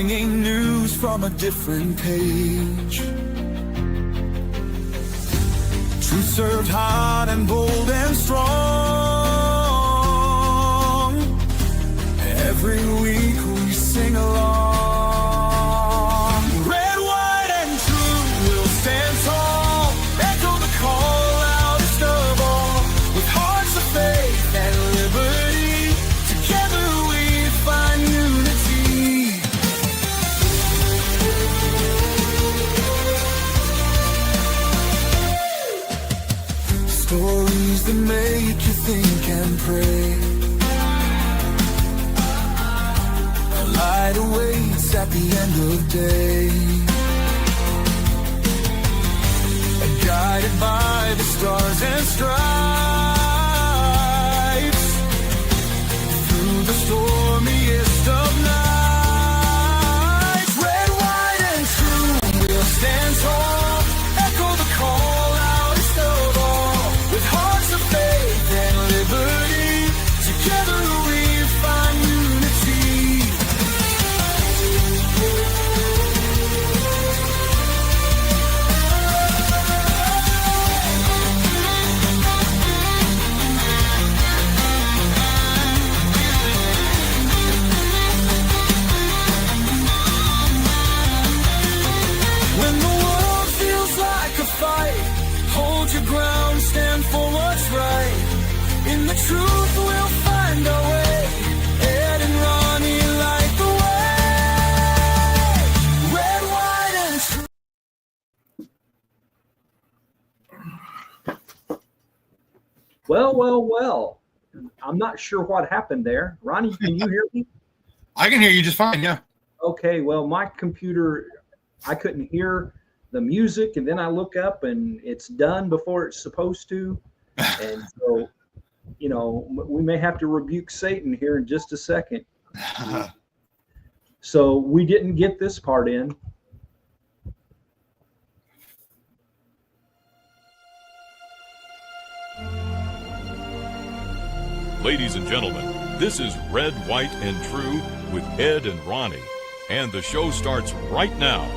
bringing news from a different page. Truth served hot and bold and strong. Every week we sing along. Red, white, and true will stand tall. Echo the call loudest of all. With hearts of faith and liberty, together we find unity. Stories that make you think and pray. A light awaits at the end of day. Guided by the stars and stripes, through the stormiest of nights. Red, white, and true will stand tall. Echo the call loudest of all. With hearts of faith and liberty, together we find unity. When the world feels like a fight, hold your ground, stand for what's right. In the truth we'll find our way. Ed and Ronnie light the way. Red, white, and true. Well. I'm not sure what happened there. Ronnie, can you hear me? I can hear you just fine, yeah. Okay, well, my computer, I couldn't hear the music, and then I look up and it's done before it's supposed to. And so, we may have to rebuke Satan here in just a second. So we didn't get this part in. Ladies and gentlemen, this is Red, White, and True with Ed and Ronnie, and the show starts right now.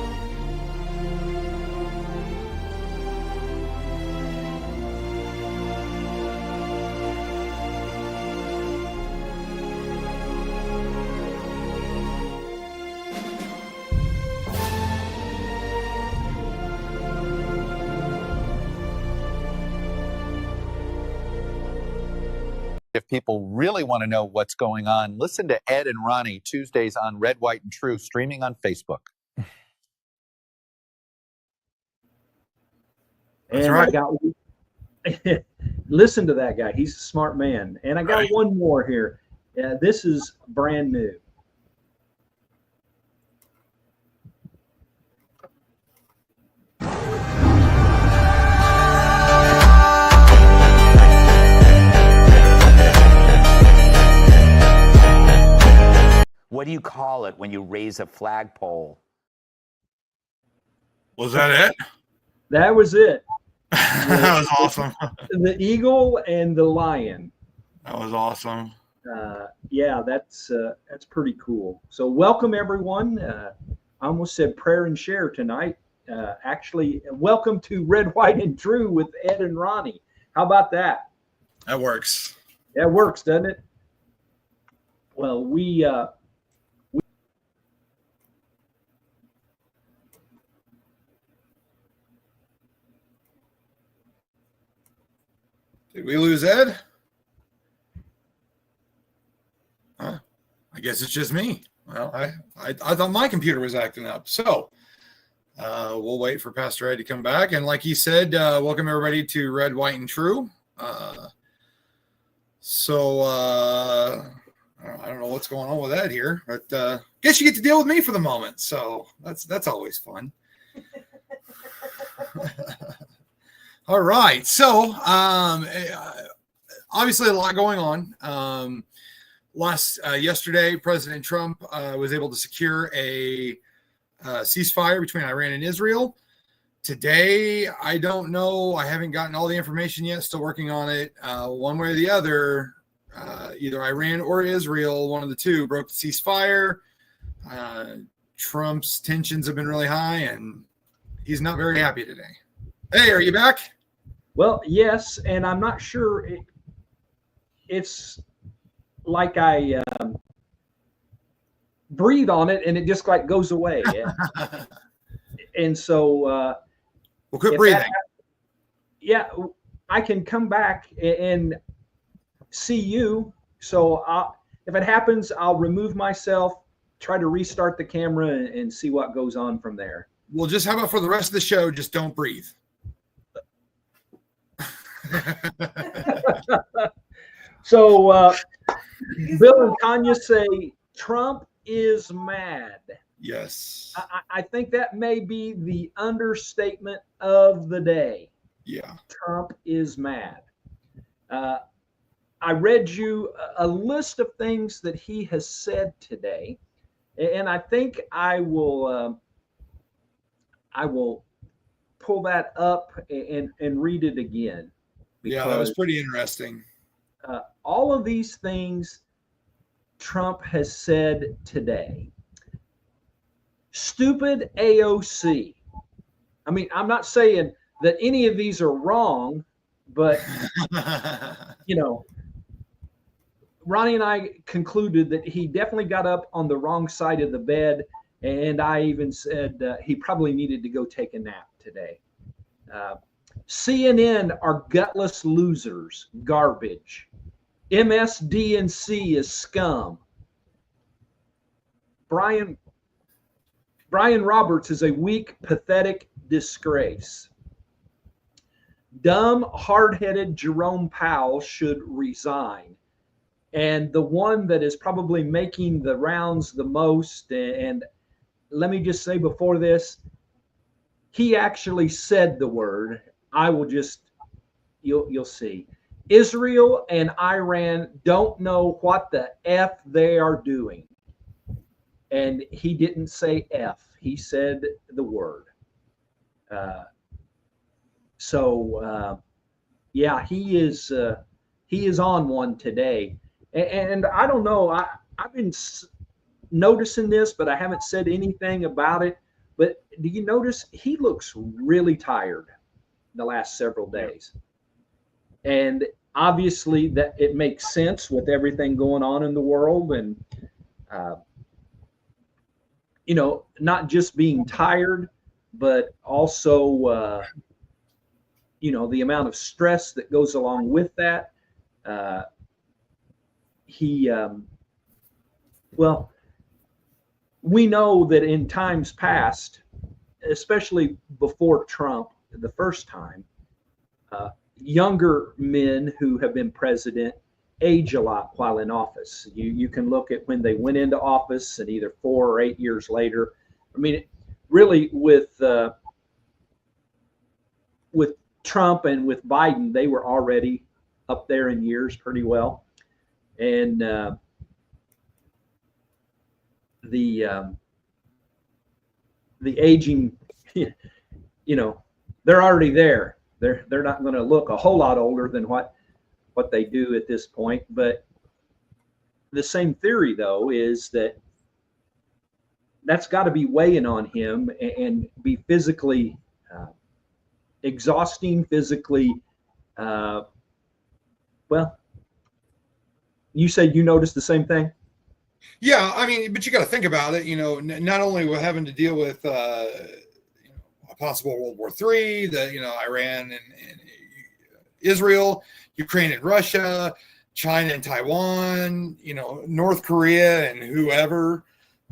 If people really want to know what's going on, listen to Ed and Ronnie Tuesdays on Red, White, and True, streaming on Facebook. And right. I got listen to that guy. He's a smart man. And I got one more here. This is brand new. What do you call it when you raise a flagpole? Was that it? That was it. That was awesome. The eagle and the lion. That was awesome. Yeah, that's pretty cool. So welcome everyone. I almost said prayer and share tonight. Actually, welcome to Red, White, and True with Ed and Ronnie. How about that? That works. That works, doesn't it? Well, Did we lose Ed? Huh? I guess it's just me. Well, I thought my computer was acting up. So we'll wait for Pastor Ed to come back. And like he said, welcome everybody to Red, White, and True. I don't know what's going on with Ed here, but guess you get to deal with me for the moment. So that's always fun. All right. So obviously a lot going on. Yesterday, President Trump was able to secure a ceasefire between Iran and Israel. Today, I don't know. I haven't gotten all the information yet. Still working on it. One way or the other, either Iran or Israel, one of the two, broke the ceasefire. Trump's tensions have been really high, and he's not very happy today. Hey, are you back? Well, yes, and I'm not sure. It's like I breathe on it, and it just like goes away. And so, Well, quit breathing. Yeah, I can come back and see you. So if it happens, I'll remove myself, try to restart the camera, and see what goes on from there. Well, just how about for the rest of the show, just don't breathe. So Bill and Tanya say Trump is mad. Yes. I think that may be the understatement of the day. Yeah. Trump is mad. I read you a list of things that he has said today, and I think I will pull that up and read it again. Yeah, that was pretty interesting. All of these things Trump has said today. Stupid AOC. I mean, I'm not saying that any of these are wrong, but Ronnie and I concluded that he definitely got up on the wrong side of the bed, and I even said he probably needed to go take a nap today. CNN are gutless losers, garbage. MSDNC is scum. Brian Roberts is a weak, pathetic disgrace. Dumb, hard-headed Jerome Powell should resign. And the one that is probably making the rounds the most, and let me just say before this, he actually said the word. I will just, you'll see. Israel and Iran don't know what the F they are doing. And he didn't say F. He said the word. Yeah, he is on one today. And I don't know. I've been noticing this, but I haven't said anything about it. But do you notice he looks really tired the last several days? And obviously that it makes sense with everything going on in the world, and not just being tired, but also the amount of stress that goes along with that. We know that in times past, especially before Trump, the first time, younger men who have been president age a lot while in office. You can look at when they went into office and either 4 or 8 years later. I mean, really with Trump and with Biden, they were already up there in years pretty well. And the aging, they're already there. They're not going to look a whole lot older than what they do at this point. But the same theory, though, is that's got to be weighing on him and be physically exhausting, physically. You said you noticed the same thing? Yeah, I mean, but you got to think about it. Not only we're having to deal with a possible World War III, Iran and Israel, Ukraine and Russia, China and Taiwan, North Korea and whoever,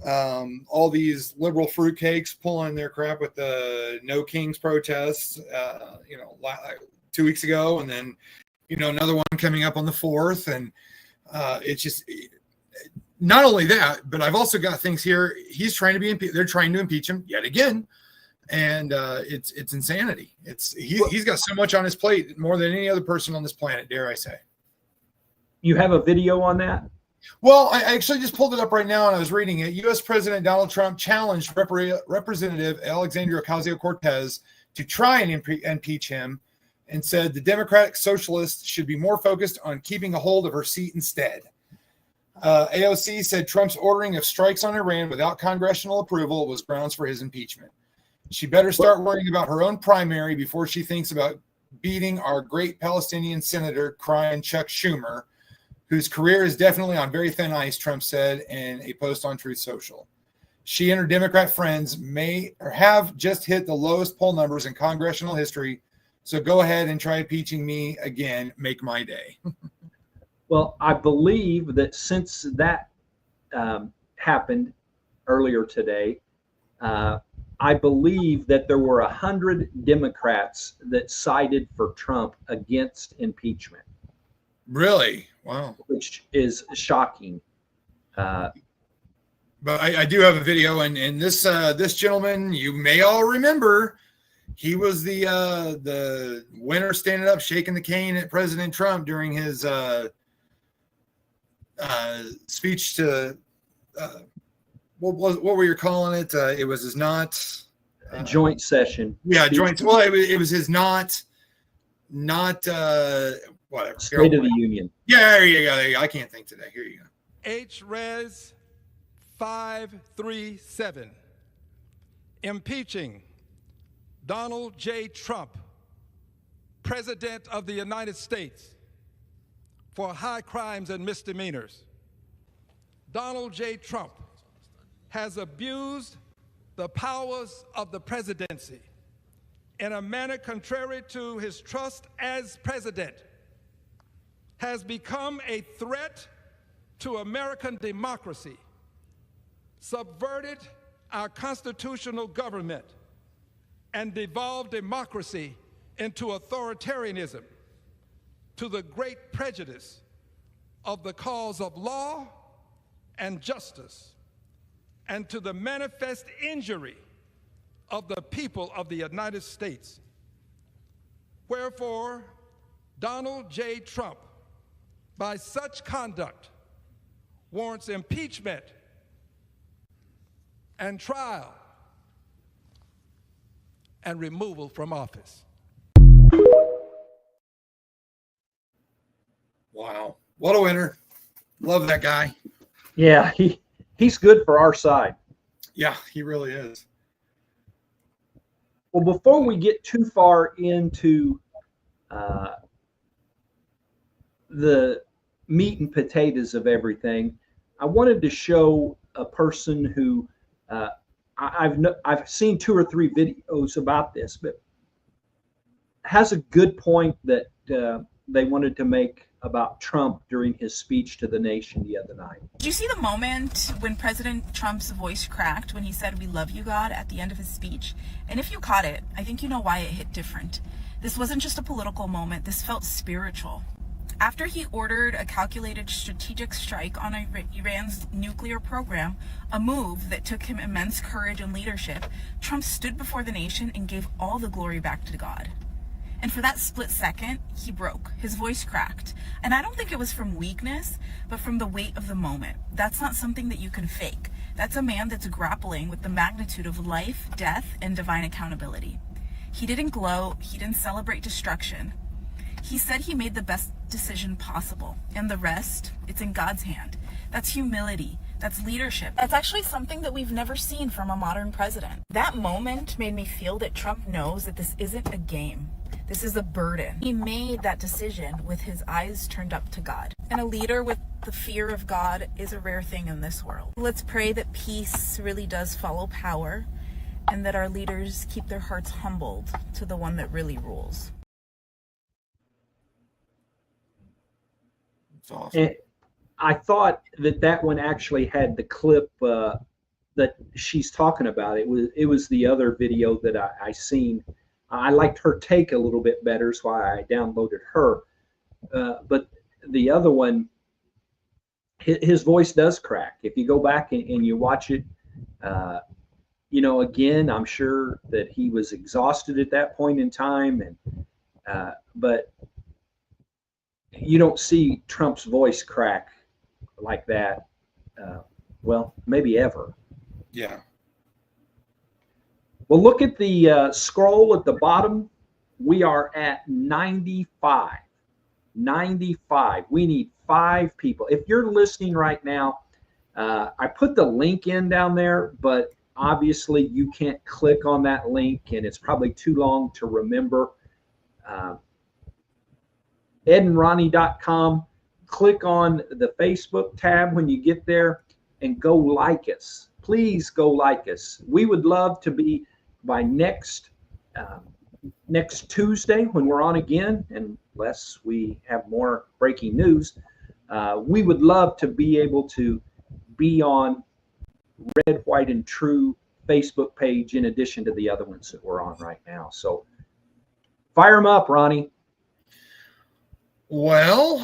all these liberal fruitcakes pulling their crap with the No Kings protests, 2 weeks ago, and then, another one coming up on the 4th, and it's just. Not only that, but I've also got things here. He's trying to be impeached. They're trying to impeach him yet again, and it's insanity. He's got so much on his plate, more than any other person on this planet, dare I say. You have a video on that? Well, I actually just pulled it up right now, and I was reading it. U.S. President Donald Trump challenged Representative Alexandria Ocasio-Cortez to try and impeach him, and said the Democratic Socialist should be more focused on keeping a hold of her seat instead. AOC said Trump's ordering of strikes on Iran without congressional approval was grounds for his impeachment. She better start worrying about her own primary before she thinks about beating our great Palestinian senator, crying Chuck Schumer, whose career is definitely on very thin ice, Trump said in a post on Truth Social. She and her Democrat friends may or have just hit the lowest poll numbers in congressional history. So go ahead and try impeaching me again. Make my day. Well, I believe that since that happened earlier today, I believe that there were 100 Democrats that sided for Trump against impeachment. Really? Wow. Which is shocking. But I do have a video, and this this gentleman, you may all remember, he was the winner standing up, shaking the cane at President Trump during his speech to what were you calling it? It was his not joint session. Yeah, joint. Well, it was his not whatever. State of the Union. Yeah, there you go. There you go. I can't think today. Here you go. H-Res 537, impeaching Donald J. Trump, President of the United States, for high crimes and misdemeanors. Donald J. Trump has abused the powers of the presidency in a manner contrary to his trust as president, has become a threat to American democracy, subverted our constitutional government, and devolved democracy into authoritarianism, to the great prejudice of the cause of law and justice, and to the manifest injury of the people of the United States. Wherefore, Donald J. Trump, by such conduct, warrants impeachment and trial and removal from office. Wow. What a winner. Love that guy. Yeah, he's good for our side. Yeah, he really is. Well, before we get too far into the meat and potatoes of everything, I wanted to show a person who I've seen 2 or 3 videos about this, but has a good point that they wanted to make about Trump during his speech to the nation the other night. Did you see the moment when President Trump's voice cracked when he said, "We love you, God," at the end of his speech? And if you caught it, I think you know why it hit different. This wasn't just a political moment. This felt spiritual. After he ordered a calculated strategic strike on Iran's nuclear program, a move that took him immense courage and leadership, Trump stood before the nation and gave all the glory back to God. And for that split second, he broke. His voice cracked. And I don't think it was from weakness, but from the weight of the moment. That's not something that you can fake. That's a man that's grappling with the magnitude of life, death, and divine accountability. He didn't gloat. He didn't celebrate destruction. He said he made the best decision possible. And the rest, it's in God's hand. That's humility. That's leadership. That's actually something that we've never seen from a modern president. That moment made me feel that Trump knows that this isn't a game. This is a burden. He made that decision with his eyes turned up to God. And a leader with the fear of God is a rare thing in this world. Let's pray that peace really does follow power, and that our leaders keep their hearts humbled to the one that really rules. It's awesome. I thought that one actually had the clip that she's talking about. It was the other video that I seen. I liked her take a little bit better, so I downloaded her. But the other one, his voice does crack. If you go back and you watch it, again, I'm sure that he was exhausted at that point in time, but you don't see Trump's voice crack like that. Well, maybe ever. Yeah. Well, look at the scroll at the bottom. We are at 95. 95. We need 5 people. If you're listening right now, I put the link in down there, but obviously you can't click on that link, and it's probably too long to remember. edandronnie.com. Click on the Facebook tab when you get there and go like us. Please go like us. We would love to be by next Tuesday when we're on again, unless we have more breaking news. We would love to be able to be on Red, White, and True Facebook page in addition to the other ones that we're on right now. So fire them up, Ronnie. Well,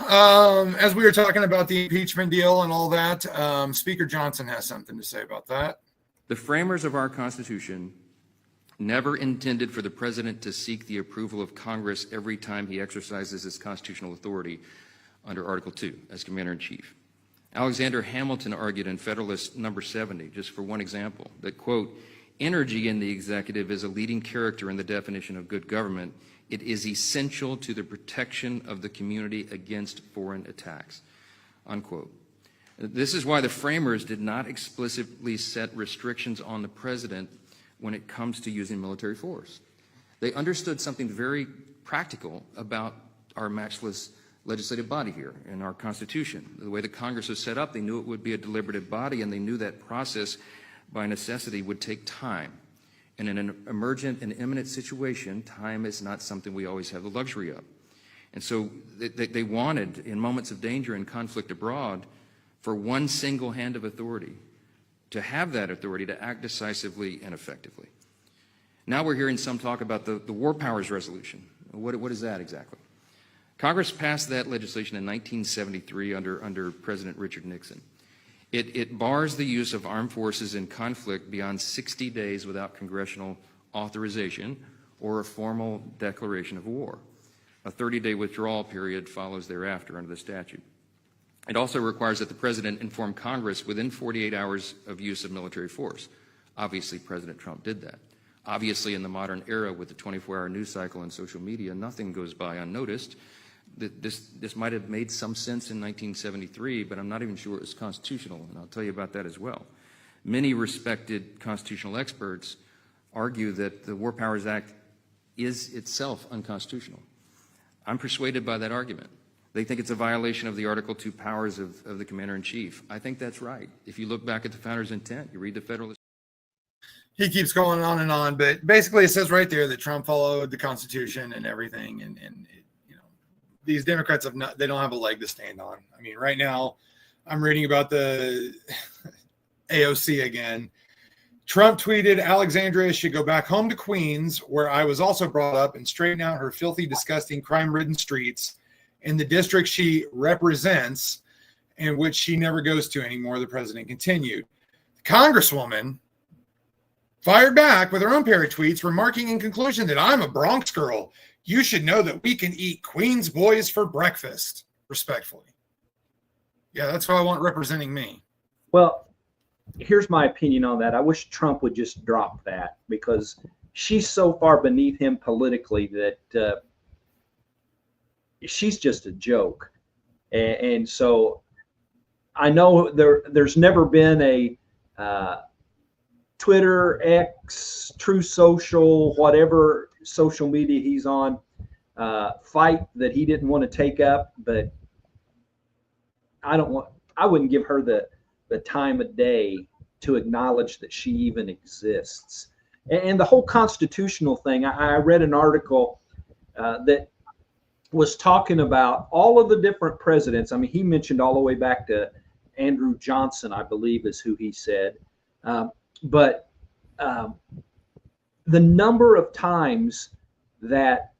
as we were talking about the impeachment deal and all that, Speaker Johnson has something to say about that. The framers of our Constitution never intended for the president to seek the approval of Congress every time he exercises his constitutional authority under Article 2 as Commander-in-Chief. Alexander Hamilton argued in Federalist Number 70, just for one example, that, quote, energy in the executive is a leading character in the definition of good government. It is essential to the protection of the community against foreign attacks, unquote. This is why the framers did not explicitly set restrictions on the president when it comes to using military force. They understood something very practical about our matchless legislative body here in our Constitution. The way the Congress was set up, they knew it would be a deliberative body, and they knew that process by necessity would take time. And in an emergent and imminent situation, time is not something we always have the luxury of. And so they wanted, in moments of danger and conflict abroad, for one single hand of authority to have that authority to act decisively and effectively. Now we're hearing some talk about the War Powers Resolution. What is that exactly? Congress passed that legislation in 1973 under President Richard Nixon. It bars the use of armed forces in conflict beyond 60 days without congressional authorization or a formal declaration of war. A 30-day withdrawal period follows thereafter under the statute. It also requires that the president inform Congress within 48 hours of use of military force. Obviously, President Trump did that. Obviously, in the modern era with the 24-hour news cycle and social media, nothing goes by unnoticed. This might have made some sense in 1973, but I'm not even sure it was constitutional, and I'll tell you about that as well. Many respected constitutional experts argue that the War Powers Act is itself unconstitutional. I'm persuaded by that argument. They think it's a violation of the Article 2 powers of the Commander-in-Chief. I think that's right. If you look back at the founders' intent, you read the Federalist. He keeps going on and on, but basically it says right there that Trump followed the Constitution and everything, and you know, these Democrats they don't have a leg to stand on. I mean, right now I'm reading about the AOC again. Trump tweeted, Alexandria should go back home to Queens, where I was also brought up, and straighten out her filthy, disgusting, crime-ridden streets in the district she represents and which she never goes to anymore, the president continued. The Congresswoman fired back with her own pair of tweets, remarking in conclusion that I'm a Bronx girl. You should know that we can eat Queens boys for breakfast, respectfully. Yeah, that's who I want representing me. Well, here's my opinion on that. I wish Trump would just drop that, because she's so far beneath him politically that she's just a joke. And so I know there's never been a Twitter, X, True Social, whatever social media he's on, fight that he didn't want to take up, but I wouldn't give her the time of day to acknowledge that she even exists. And the whole constitutional thing, I read an article that was talking about all of the different presidents. I mean, he mentioned all the way back to Andrew Johnson, I believe is who he said. But the number of times that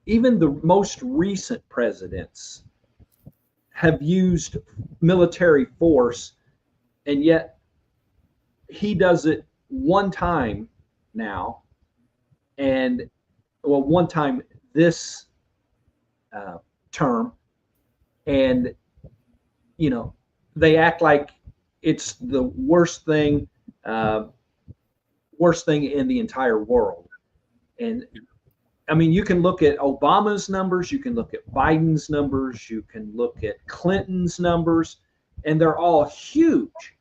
even the most recent presidents have used military force, and yet he does it one time now, and well, one time this term, and you know, they act like it's the worst thing in the entire world. And I mean, you can look at Obama's numbers, you can look at Biden's numbers, you can look at Clinton's numbers, and they're all huge,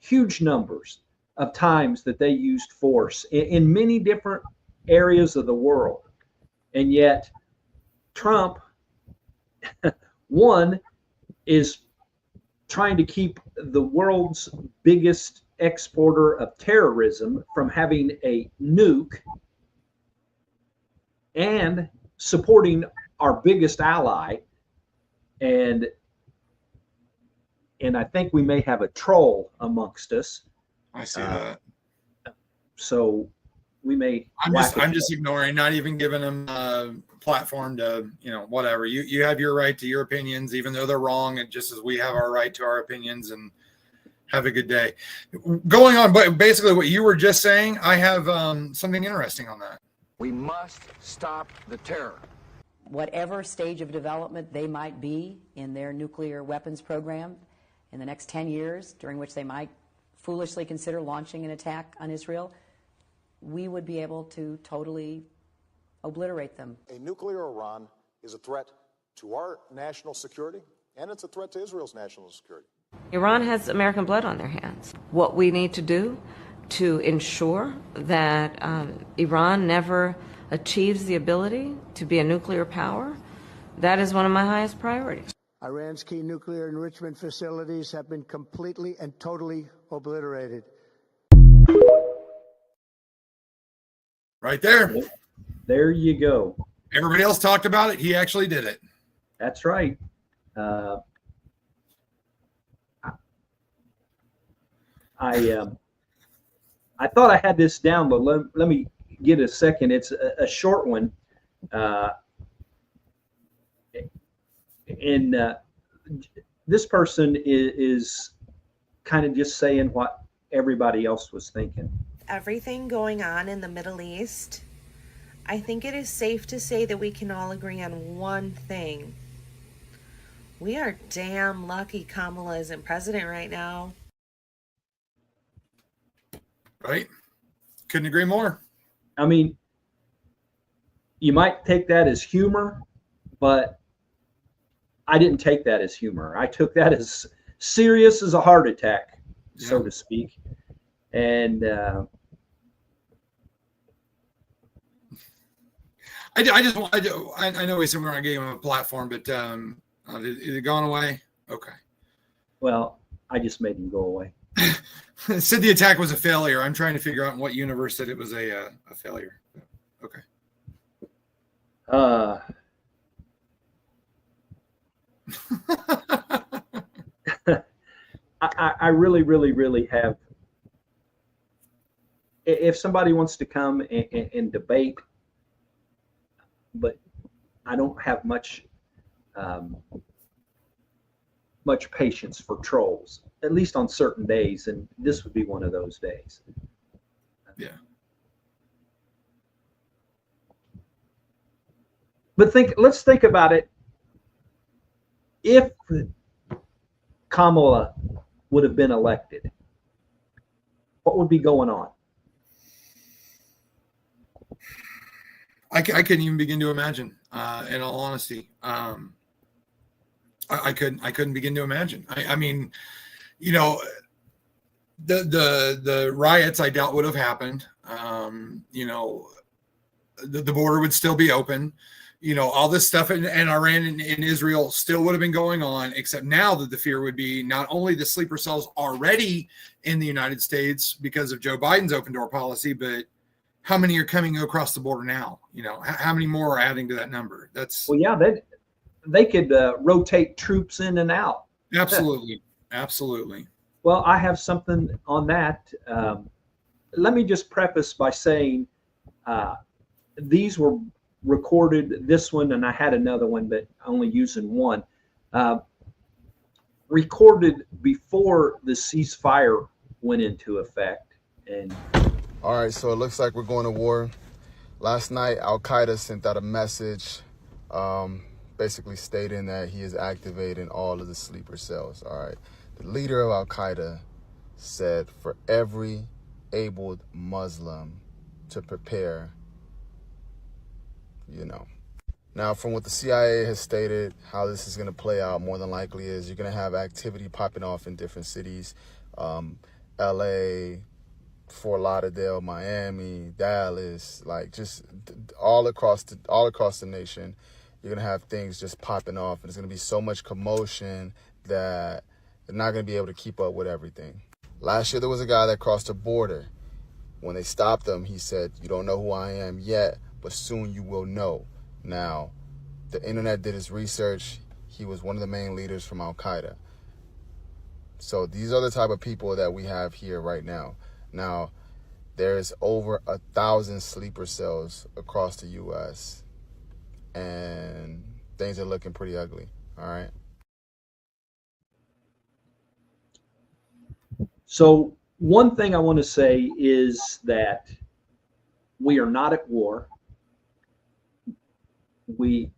huge numbers of times that they used force in many different areas of the world. And yet, Trump, one, is trying to keep the world's biggest exporter of terrorism from having a nuke and supporting our biggest ally. And I think we may have a troll amongst us. I see that. So we may. I'm just ignoring, not even giving them a platform to, whatever. You have your right to your opinions, even though they're wrong, and just as we have our right to our opinions. And have a good day. Going on, but basically what you were just saying, I have something interesting on that. We must stop the terror. Whatever stage of development they might be in their nuclear weapons program in the next 10 years, during which they might foolishly consider launching an attack on Israel, we would be able to totally obliterate them. A nuclear Iran is a threat to our national security, and it's a threat to Israel's national security. Iran has American blood on their hands. What we need to do to ensure that Iran never achieves the ability to be a nuclear power, that is one of my highest priorities. Iran's key nuclear enrichment facilities have been completely and totally obliterated. Right there. There you go. Everybody else talked about it. He actually did it. That's right. I thought I had this down, but let me get a second. It's a short one. This person is kind of just saying what everybody else was thinking. Everything going on in the Middle East, I think it is safe to say that we can all agree on one thing. We are damn lucky Kamala isn't president right now. Right? Couldn't agree more. I mean, you might take that as humor, but I didn't take that as humor. I took that as serious as a heart attack, so to speak. And I know we said we're going to give him a platform, but is it gone away? Okay. Well, I just made him go away. It said the attack was a failure. I'm trying to figure out in what universe that it was a failure. Okay. I really, really, really have. If somebody wants to come and debate, but I don't have much patience for trolls, at least on certain days, and this would be one of those days. Yeah. But let's think about it. If Kamala would have been elected, what would be going on? I couldn't even begin to imagine, in all honesty. I couldn't begin to imagine. I mean, the riots I doubt would have happened. The border would still be open. All this stuff in Iran and in Israel still would have been going on, except now that the fear would be not only the sleeper cells already in the United States because of Joe Biden's open door policy, but how many are coming across the border now? How many more are adding to that number? They could rotate troops in and out. Absolutely. Absolutely. Well, I have something on that. Let me just preface by saying these were recorded, this one, and I had another one, but only using one, recorded before the ceasefire went into effect. And all right, so it looks like we're going to war. Last night, Al-Qaeda sent out a message basically stating that he is activating all of the sleeper cells. All right. The leader of Al-Qaeda said for every able Muslim to prepare, you know. Now, from what the CIA has stated, how this is going to play out more than likely is you're going to have activity popping off in different cities, LA, Fort Lauderdale, Miami, Dallas, like just all across the nation. You're going to have things just popping off, and there's going to be so much commotion that they're not going to be able to keep up with everything. Last year, there was a guy that crossed a border. When they stopped him, he said, "You don't know who I am yet, but soon you will know." Now, the internet did its research. He was one of the main leaders from Al-Qaeda. So these are the type of people that we have here right now. Now, there's over 1,000 sleeper cells across the U.S., and things are looking pretty ugly, all right? So one thing I want to say is that we are not at war. We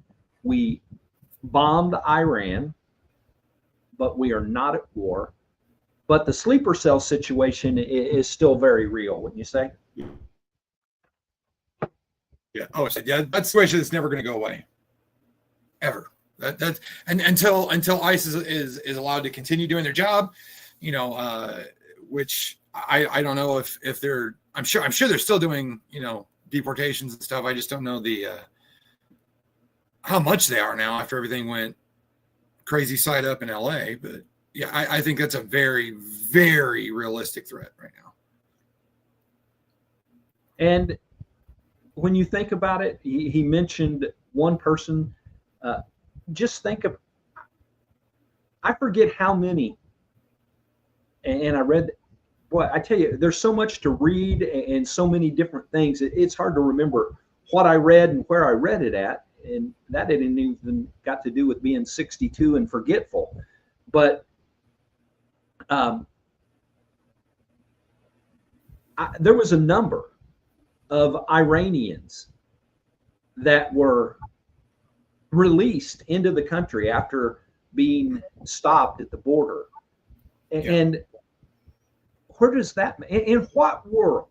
bombed Iran, but we are not at war. But the sleeper cell situation is still very real, wouldn't you say? Yeah. Oh, yeah. That situation is never going to go away, ever. That and until ICE is allowed to continue doing their job, you know, which I don't know if they're. I'm sure they're still doing, you know, deportations and stuff. I just don't know the how much they are now after everything went crazy side up in LA. But yeah, I think that's a very, very realistic threat right now. And when you think about it, he mentioned one person. Just think of, I forget how many, and I read, boy, I tell you, there's so much to read and so many different things. It's hard to remember what I read and where I read it at. And that didn't even got to do with being 62 and forgetful. But there was a number of Iranians that were released into the country after being stopped at the border. And where does that, in what world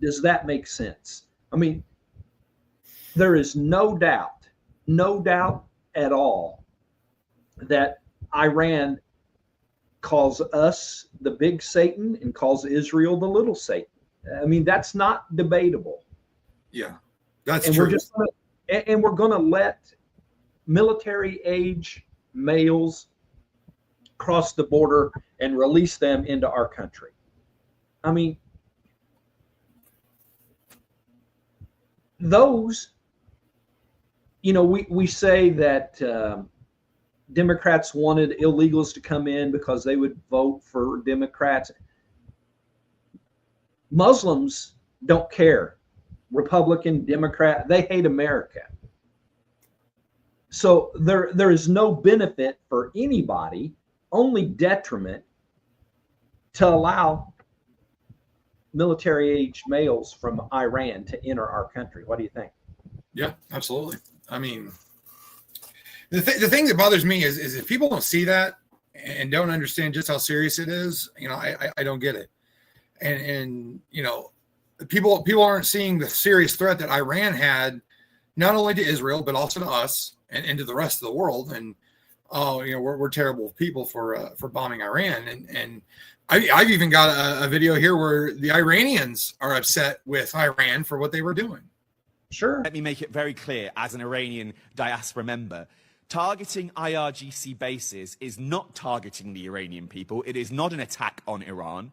does that make sense? I mean, there is no doubt at all that Iran calls us the big Satan and calls Israel the little Satan. I mean, that's not debatable. Yeah, that's and true. We're going to let military age males cross the border and release them into our country. I mean, those, you know, we say that Democrats wanted illegals to come in because they would vote for Democrats. Muslims don't care. Republican, Democrat, they hate America. So there is no benefit for anybody, only detriment to allow military age males from Iran to enter our country. What do you think? Yeah, absolutely. I mean, the thing that bothers me is if people don't see that and don't understand just how serious it is, you know, I don't get it. And you know, people aren't seeing the serious threat that Iran had, not only to Israel but also to us and to the rest of the world. And you know, we're terrible people for bombing Iran. And I've even got a video here where the Iranians are upset with Iran for what they were doing. Sure. Let me make it very clear, as an Iranian diaspora member, targeting IRGC bases is not targeting the Iranian people. It is not an attack on Iran.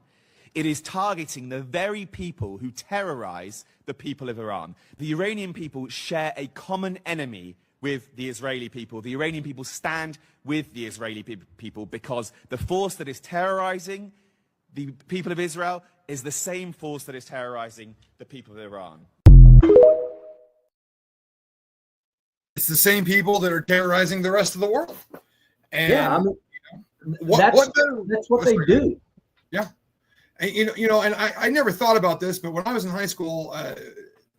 It is targeting the very people who terrorize the people of Iran. The Iranian people share a common enemy with the Israeli people. The Iranian people stand with the Israeli people because the force that is terrorizing the people of Israel is the same force that is terrorizing the people of Iran. It's the same people that are terrorizing the rest of the world. And yeah, I mean, that's what they do. Yeah. And, you know, and I never thought about this, but when I was in high school,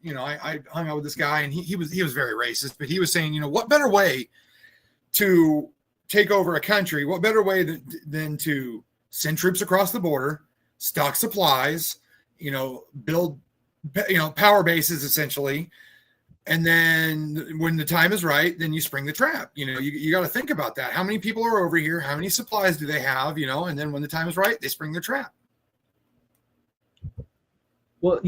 you know, I hung out with this guy, and he was very racist, but he was saying, you know, what better way to take over a country? What better way than to send troops across the border, stock supplies, you know, build, you know, power bases essentially, And then when the time is right, then you spring the trap. You got to think about that. How many people are over here? How many supplies do they have? And then when the time is right, they spring their trap. Well,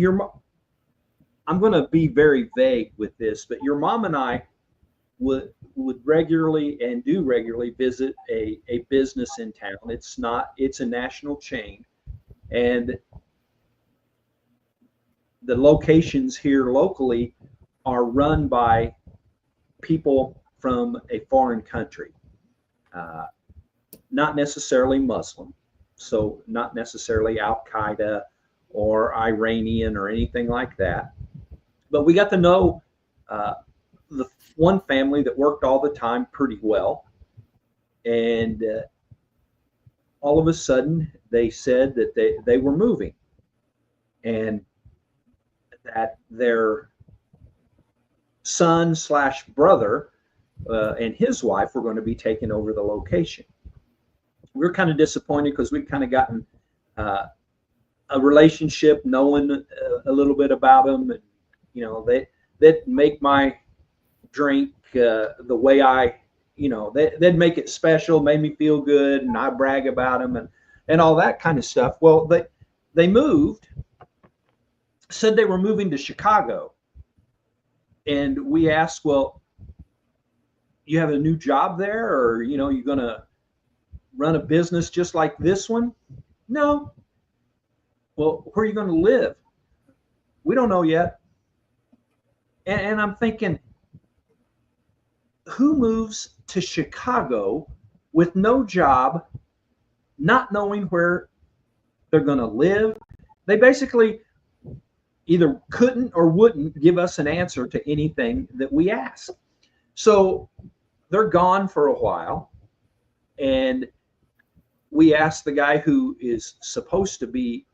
I'm going to be very vague with this, but your mom and I would regularly and do regularly visit a business in town. It's a national chain, and the locations here locally are run by people from a foreign country, not necessarily Muslim, so not necessarily Al Qaeda or Iranian or anything like that. But we got to know the one family that worked all the time pretty well. And all of a sudden, they said that they were moving and that their son/brother and his wife were going to be taking over the location. We were kind of disappointed because we'd kind of gotten a relationship, knowing a little bit about them. And, they'd make my drink the way they'd make it special, made me feel good, and I brag about them and all that kind of stuff. Well, they moved, said they were moving to Chicago. And we asked, well, you have a new job there, or, you're going to run a business just like this one? No. Well, where are you going to live? We don't know yet. And I'm thinking, who moves to Chicago with no job, not knowing where they're going to live? They basically either couldn't or wouldn't give us an answer to anything that we asked. So they're gone for a while. And we asked the guy who is supposed to be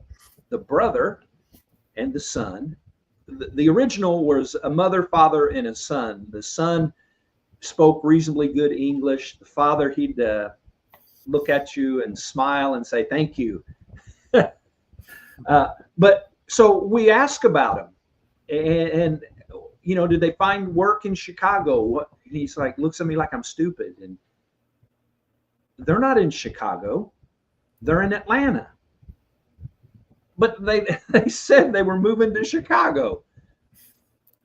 the brother and the son. The original was a mother, father, and a son. The son spoke reasonably good English. The father, he'd look at you and smile and say, thank you. But so we ask about him, and did they find work in Chicago? What? He's like, looks at me like I'm stupid. And they're not in Chicago. They're in Atlanta. But they said they were moving to Chicago.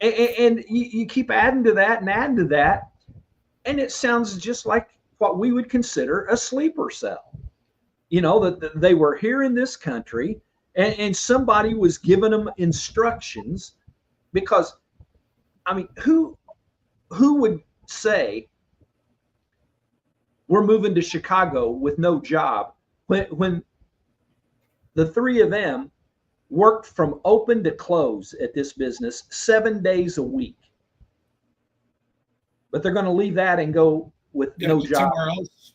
And you keep adding to that and adding to that. And it sounds just like what we would consider a sleeper cell. That they were here in this country and somebody was giving them instructions, because, who would say we're moving to Chicago with no job when the three of them worked from open to close at this business 7 days a week? But they're going to leave that and go with no job. Somewhere else.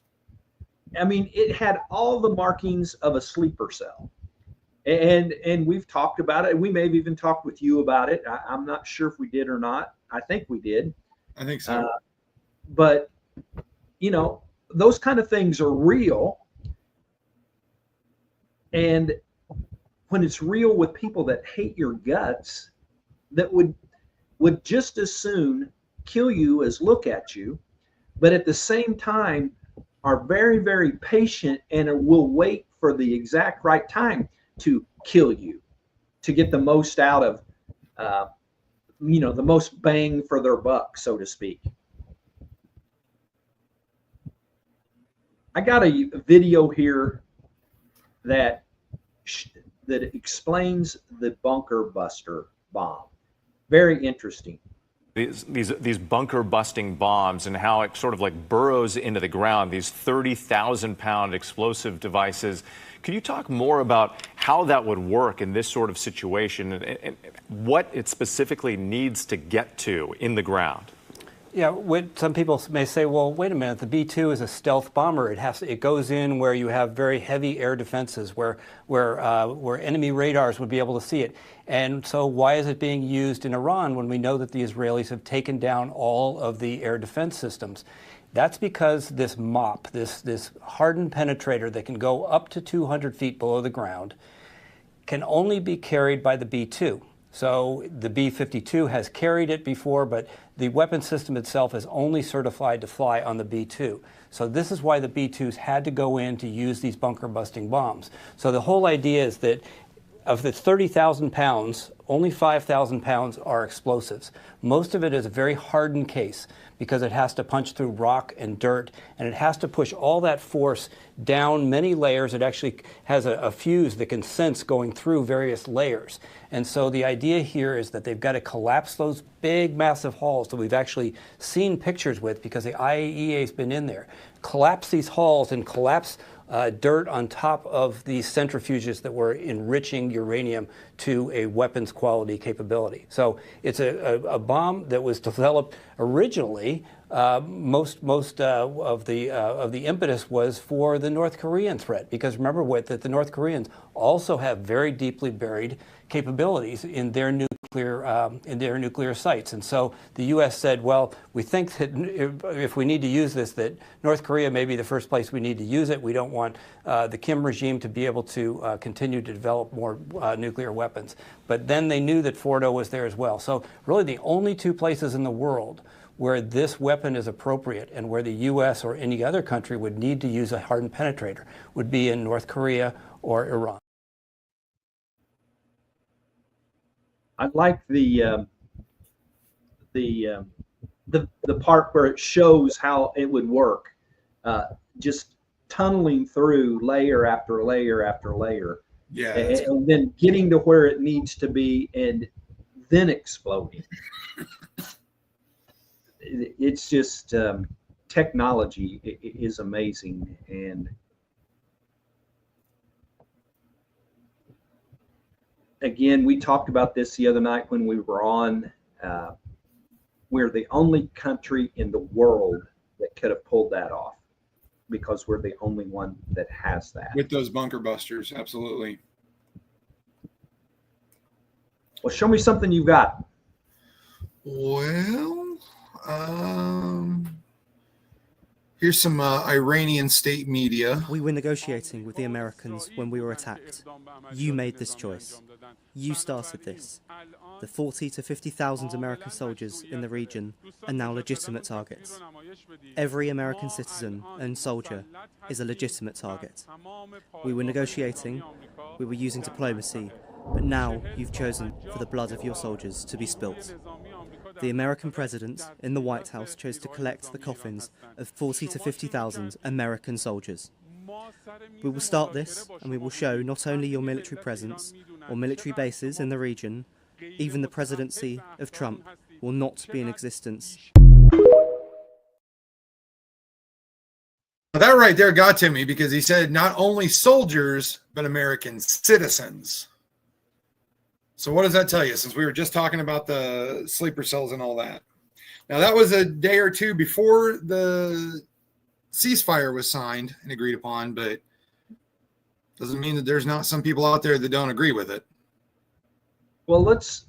It had all the markings of a sleeper cell. And we've talked about it. We may have even talked with you about it. I'm not sure if we did or not. I think we did. I think so. But, those kind of things are real. And when it's real with people that hate your guts, that would just as soon kill you as look at you, but at the same time are very, very patient and will wait for the exact right time to kill you, to get the most out of, the most bang for their buck, so to speak. I got a video here that explains the bunker buster bomb. Very interesting. These bunker busting bombs and how it sort of like burrows into the ground, these 30,000 pound explosive devices. Can you talk more about how that would work in this sort of situation and what it specifically needs to get to in the ground? Yeah, some people may say, well, wait a minute, the B-2 is a stealth bomber. It goes in where you have very heavy air defenses, where enemy radars would be able to see it. And so why is it being used in Iran when we know that the Israelis have taken down all of the air defense systems? That's because this MOP, this hardened penetrator that can go up to 200 feet below the ground, can only be carried by the B-2. So the B-52 has carried it before, but the weapon system itself is only certified to fly on the B-2. So this is why the B-2s had to go in to use these bunker-busting bombs. So the whole idea is that of the 30,000 pounds, only 5,000 pounds are explosives. Most of it is a very hardened case because it has to punch through rock and dirt, and it has to push all that force down many layers. It actually has a fuse that can sense going through various layers. And so the idea here is that they've got to collapse those big, massive halls that we've actually seen pictures with because the IAEA has been in there. Collapse these halls and collapse dirt on top of these centrifuges that were enriching uranium to a weapons quality capability. So it's a bomb that was developed originally. Most of the impetus was for the North Korean threat, because remember that the North Koreans also have very deeply buried capabilities in their nuclear sites. And so the U.S. said, well, we think that if we need to use this, that North Korea may be the first place we need to use it. We don't want the Kim regime to be able to continue to develop more nuclear weapons. But then they knew that Fordo was there as well. So really the only two places in the world where this weapon is appropriate and where the U.S. or any other country would need to use a hardened penetrator would be in North Korea or Iran. I like the part where it shows how it would work, just tunneling through layer after layer after layer, Yeah, and then getting to where it needs to be, and then exploding. It's just technology is amazing, and again, we talked about this the other night when we were on. We're the only country in the world that could have pulled that off because we're the only one that has that. with those bunker busters, absolutely. Well, show me something you got. Well, here's some Iranian state media. We were negotiating with the Americans when we were attacked. You made this choice. You started this. The 40 to 50,000 American soldiers in the region are now legitimate targets. Every American citizen and soldier is a legitimate target. We were negotiating, we were using diplomacy, but now you've chosen for the blood of your soldiers to be spilt. The American president in the White House chose to collect the coffins of 40 to 50,000 American soldiers. We will start this, and we will show not only your military presence or military bases in the region, even the presidency of Trump will not be in existence. That right there got to me because he said not only soldiers, but American citizens. So what does that tell you, since we were just talking about the sleeper cells and all that? Now, that was a day or two before the ceasefire was signed and agreed upon, but doesn't mean that there's not some people out there that don't agree with it. Well, let's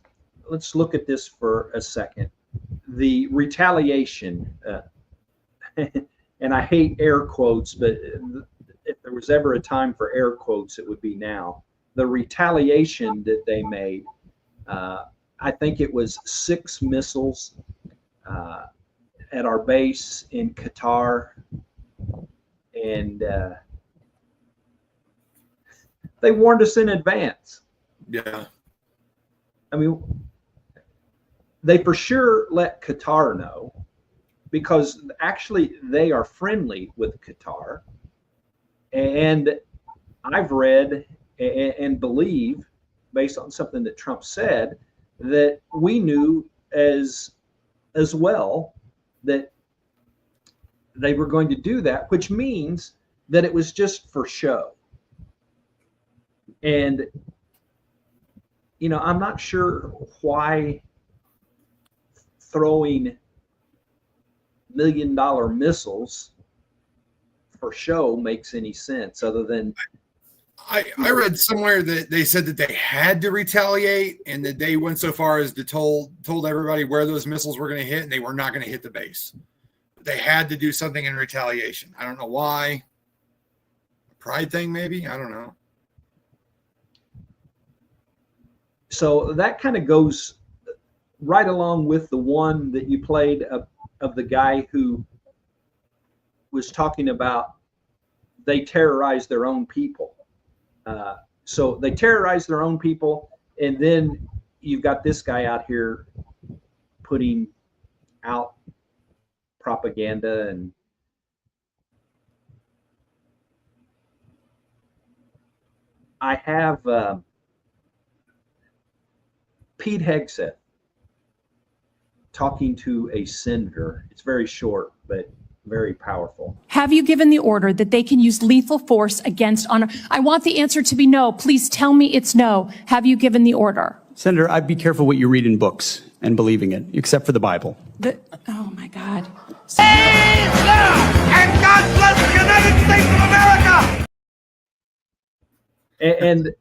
look at this for a second. The retaliation, and I hate air quotes, but if there was ever a time for air quotes, it would be now. The retaliation that they made, I think it was 6 missiles at our base in Qatar, and they warned us in advance. Yeah. I mean, they for sure let Qatar know, because actually they are friendly with Qatar. And I've read and believe, based on something that Trump said, that we knew as well that they were going to do that, which means that it was just for show. And, you know, I'm not sure why throwing $1 million missiles for show makes any sense, other than I read somewhere that they said that they had to retaliate, and that they went so far as to told everybody where those missiles were going to hit, and they were not going to hit the base. They had to do something in retaliation. I don't know why. A pride thing, maybe? I don't know. so that kind of goes right along with the one that you played of the guy who was talking about they terrorize their own people. So they terrorize their own people, and then you've got this guy out here putting out propaganda. And I have Pete Hegseth talking to a senator. It's very short, but very powerful. Have you given the order that they can use lethal force against honor? I want the answer to be no. Please tell me it's no. Have you given the order? Senator, I'd be careful what you read in books and believing it, except for the Bible. Oh my God. And God bless the United States of America! And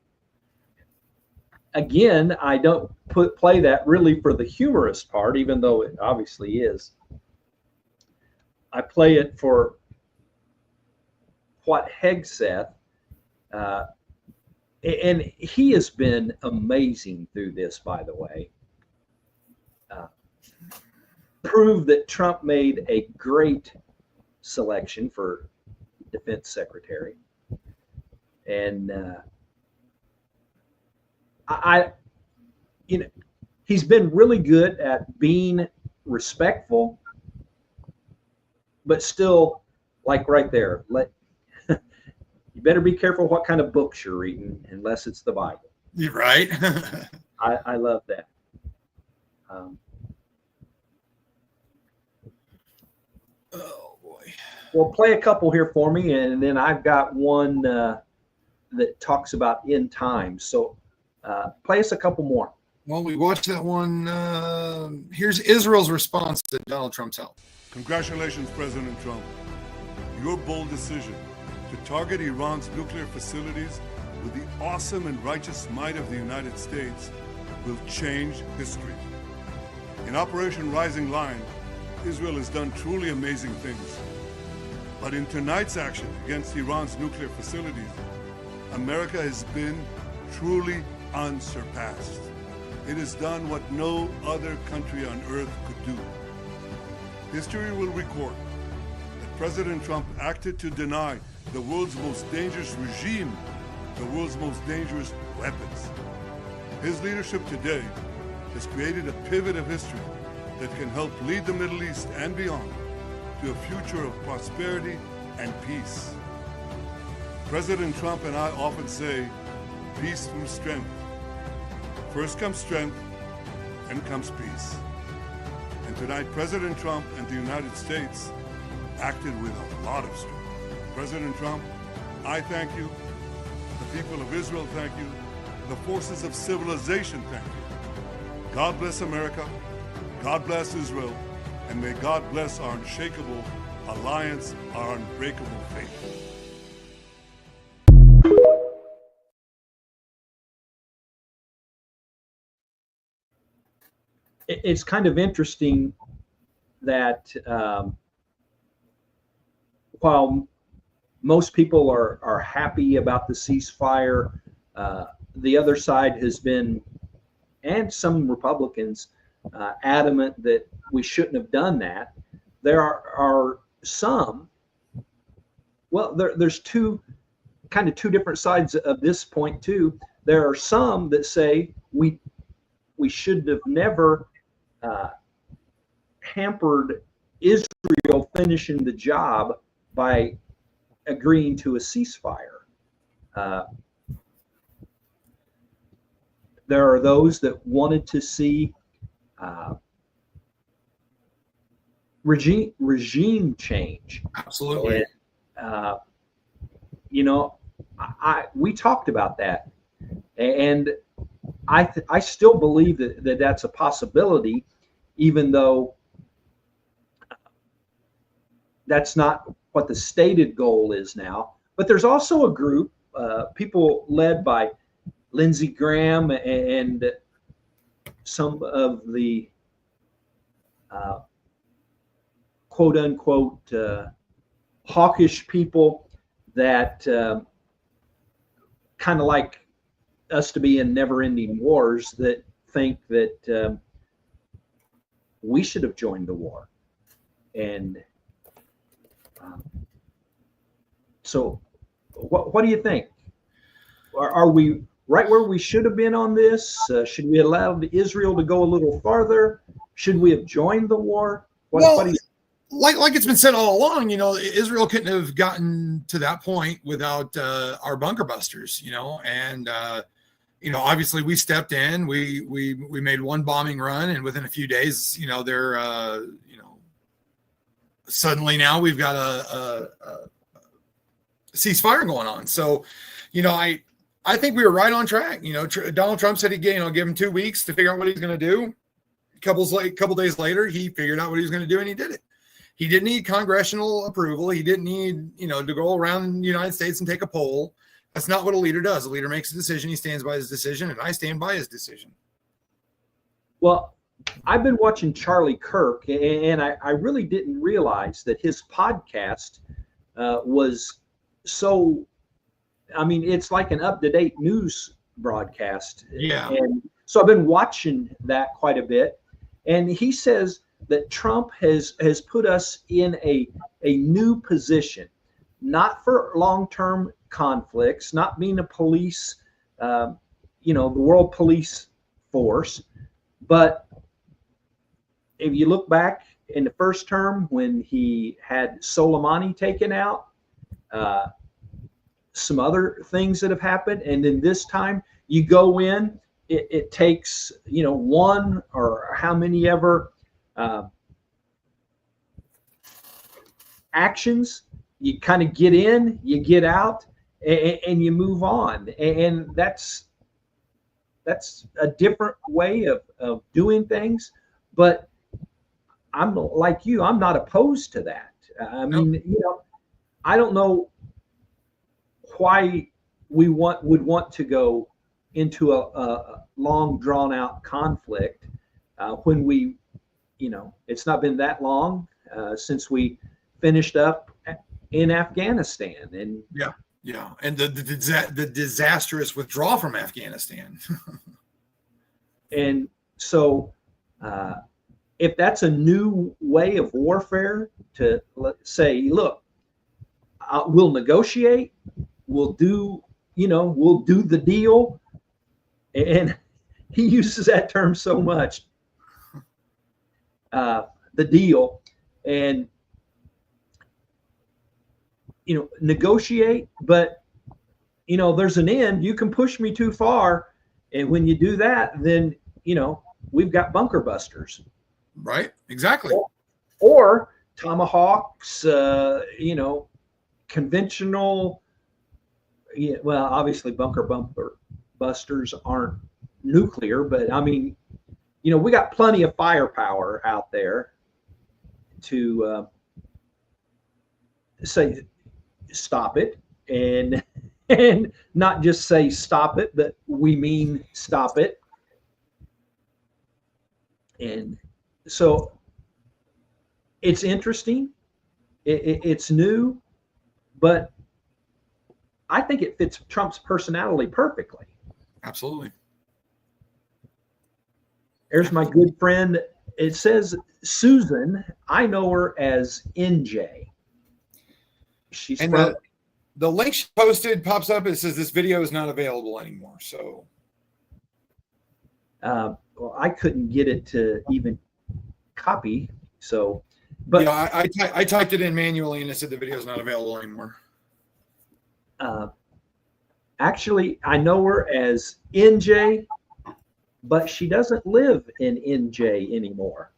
again, I don't play that really for the humorous part, even though it obviously is. I play it for what Hegseth, and he has been amazing through this, by the way. Proved that Trump made a great selection for defense secretary. And he's been really good at being respectful, but still, like right there, you better be careful what kind of books you're reading, unless it's the Bible. You're right. I love that. Oh boy. Well, play a couple here for me, and then I've got one that talks about end times. So play us a couple more. Well, we watched that one. Here's Israel's response to Donald Trump's help. Congratulations, President Trump. Your bold decision to target Iran's nuclear facilities with the awesome and righteous might of the United States will change history. In Operation Rising Lion, Israel has done truly amazing things. But in tonight's action against Iran's nuclear facilities, America has been truly unsurpassed. It has done what no other country on earth could do. History will record that President Trump acted to deny the world's most dangerous regime the world's most dangerous weapons. His leadership today has created a pivot of history that can help lead the Middle East and beyond to a future of prosperity and peace. President Trump and I often say, peace through strength. First comes strength, then comes peace. And tonight, President Trump and the United States acted with a lot of strength. President Trump, I thank you. The people of Israel thank you. The forces of civilization thank you. God bless America. God bless Israel. And may God bless our unshakable alliance, our unbreakable faith. It's kind of interesting that while most people are happy about the ceasefire, the other side has been, and some Republicans, adamant that we shouldn't have done that. There are some, well, there's two different sides of this point too. There are some that say we should have never hampered Israel finishing the job by agreeing to a ceasefire. There are those that wanted to see regime change. Absolutely. And, we talked about that, and I still believe that that's a possibility, even though that's not what the stated goal is now. But there's also a group, people led by Lindsey Graham and some of the quote unquote hawkish people that kind of like us to be in never-ending wars that think that we should have joined the war. And so what do you think? Are we right where we should have been on this? Should we allow Israel to go a little farther? Should we have joined the war? What do you like it's been said all along, Israel couldn't have gotten to that point without our bunker busters, and obviously we stepped in, we made one bombing run, and within a few days, they're suddenly now we've got a ceasefire going on. So, I think we were right on track. Donald Trump said he'd give him 2 weeks to figure out what he's going to do. A couple days later, he figured out what he was going to do, and he did it. He didn't need congressional approval. He didn't need, to go around the United States and take a poll. That's not what a leader does. A leader makes a decision. He stands by his decision, and I stand by his decision. Well, I've been watching Charlie Kirk, and I really didn't realize that his podcast was so, it's like an up-to-date news broadcast. Yeah. And so I've been watching that quite a bit. And he says that Trump has put us in a new position, not for long-term conflicts, not being a police, the world police force, but if you look back in the first term when he had Soleimani taken out, some other things that have happened, and then this time you go in, it takes one or how many ever actions, you kind of get in, you get out, and you move on, and that's a different way of doing things. But I'm like you, I'm not opposed to that. I don't know why we would want to go into a long drawn out conflict when we, it's not been that long since we finished up in Afghanistan. And yeah, and the disastrous withdrawal from Afghanistan. And so if that's a new way of warfare, to say, look, we'll negotiate, we'll do the deal. And he uses that term so much, the deal, and negotiate, but there's an end. You can push me too far, and when you do that, then we've got bunker busters. Right, exactly. Or tomahawks, conventional. Yeah, well, obviously bunker busters aren't nuclear, but we got plenty of firepower out there to say stop it, and not just say stop it, but we mean stop it. And so it's interesting, it's new, but I think it fits Trump's personality perfectly. Absolutely. There's my good friend. It says Susan. I know her as NJ. She's and from the link she posted pops up. It says this video is not available anymore. So, well, I couldn't get it to even copy. So, but I typed it in manually and it said the video is not available anymore. Actually, I know her as NJ, but she doesn't live in NJ anymore.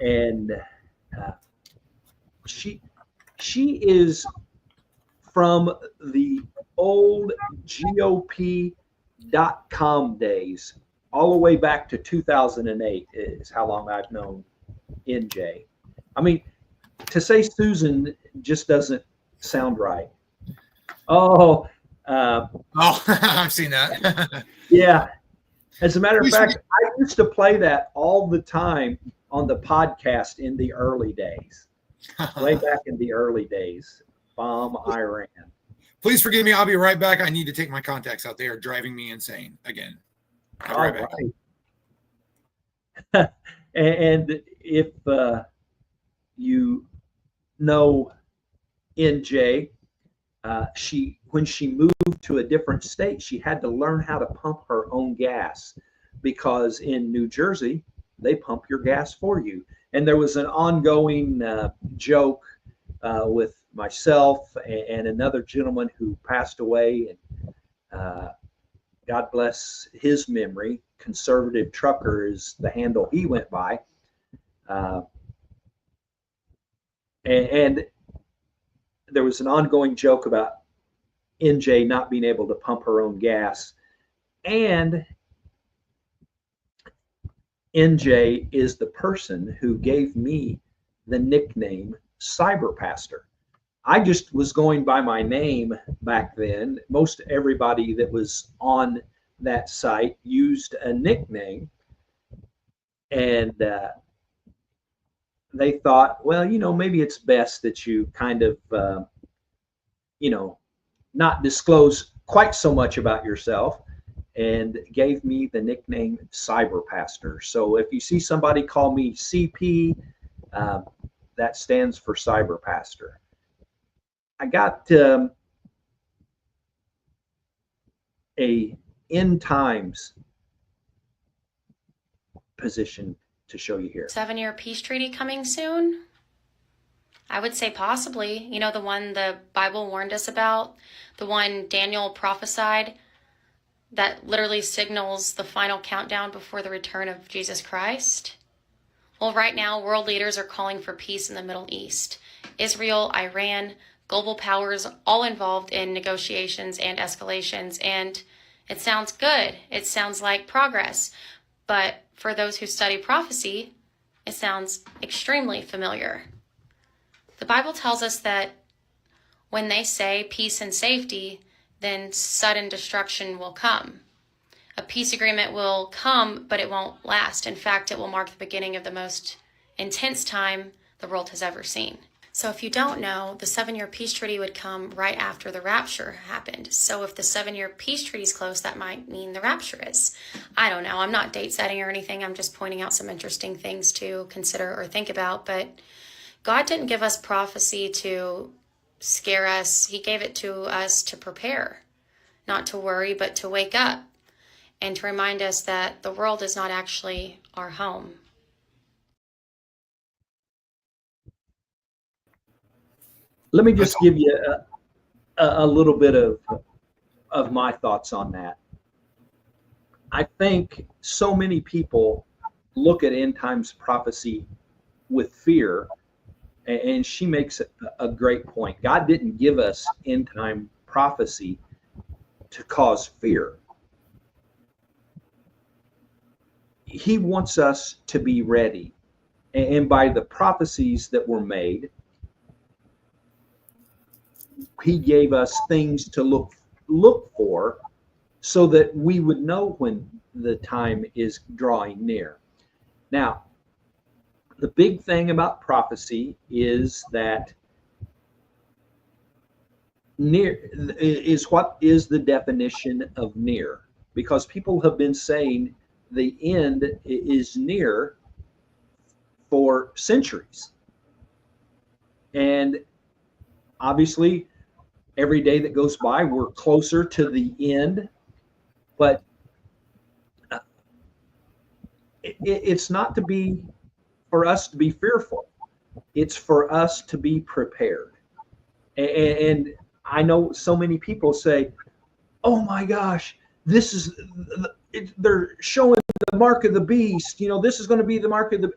And she is from the old GOP.com days, all the way back to 2008 is how long I've known NJ. To say Susan just doesn't sound right. Oh, I've seen that. Yeah. As a matter of fact, I used to play that all the time on the podcast in the early days, way back in the early days. Bomb Iran. Please forgive me. I'll be right back. I need to take my contacts out. They are driving me insane again. I'll be right back. Right. And if you know NJ, when she moved to a different state, she had to learn how to pump her own gas, because in New Jersey they pump your gas for you. And there was an ongoing joke with myself and another gentleman who passed away, and God bless his memory. Conservative Trucker is the handle he went by. And there was an ongoing joke about NJ not being able to pump her own gas. And NJ is the person who gave me the nickname Cyber Pastor. I just was going by my name back then. Most everybody that was on that site used a nickname, and they thought, well, maybe it's best that you kind of, not disclose quite so much about yourself, and gave me the nickname Cyber Pastor. So if you see somebody call me CP, that stands for Cyber Pastor. I got a end times position to show you here. 7-year peace treaty coming soon? I would say possibly. The one the Bible warned us about, the one Daniel prophesied that literally signals the final countdown before the return of Jesus Christ. Well, right now, world leaders are calling for peace in the Middle East. Israel, Iran, global powers, all involved in negotiations and escalations. And it sounds good. It sounds like progress. But for those who study prophecy, it sounds extremely familiar. The Bible tells us that when they say peace and safety, then sudden destruction will come. A peace agreement will come, but it won't last. In fact, it will mark the beginning of the most intense time the world has ever seen. So if you don't know, the 7-year peace treaty would come right after the rapture happened. So if the 7-year peace treaty is close, that might mean the rapture is. I don't know. I'm not date setting or anything. I'm just pointing out some interesting things to consider or think about. But God didn't give us prophecy to scare us. He gave it to us to prepare, not to worry, but to wake up and to remind us that the world is not actually our home. Let me just give you a little bit of my thoughts on that. I think so many people look at end times prophecy with fear, and she makes a great point. God didn't give us end time prophecy to cause fear. He wants us to be ready. And by the prophecies that were made, he gave us things to look for, so that we would know when the time is drawing near. Now, the big thing about prophecy is that near is what is the definition of near, because people have been saying the end is near for centuries. And obviously, every day that goes by, we're closer to the end. But it's not for us to be fearful. It's for us to be prepared. And I know so many people say, oh my gosh, they're showing the mark of the beast. This is going to be the mark of the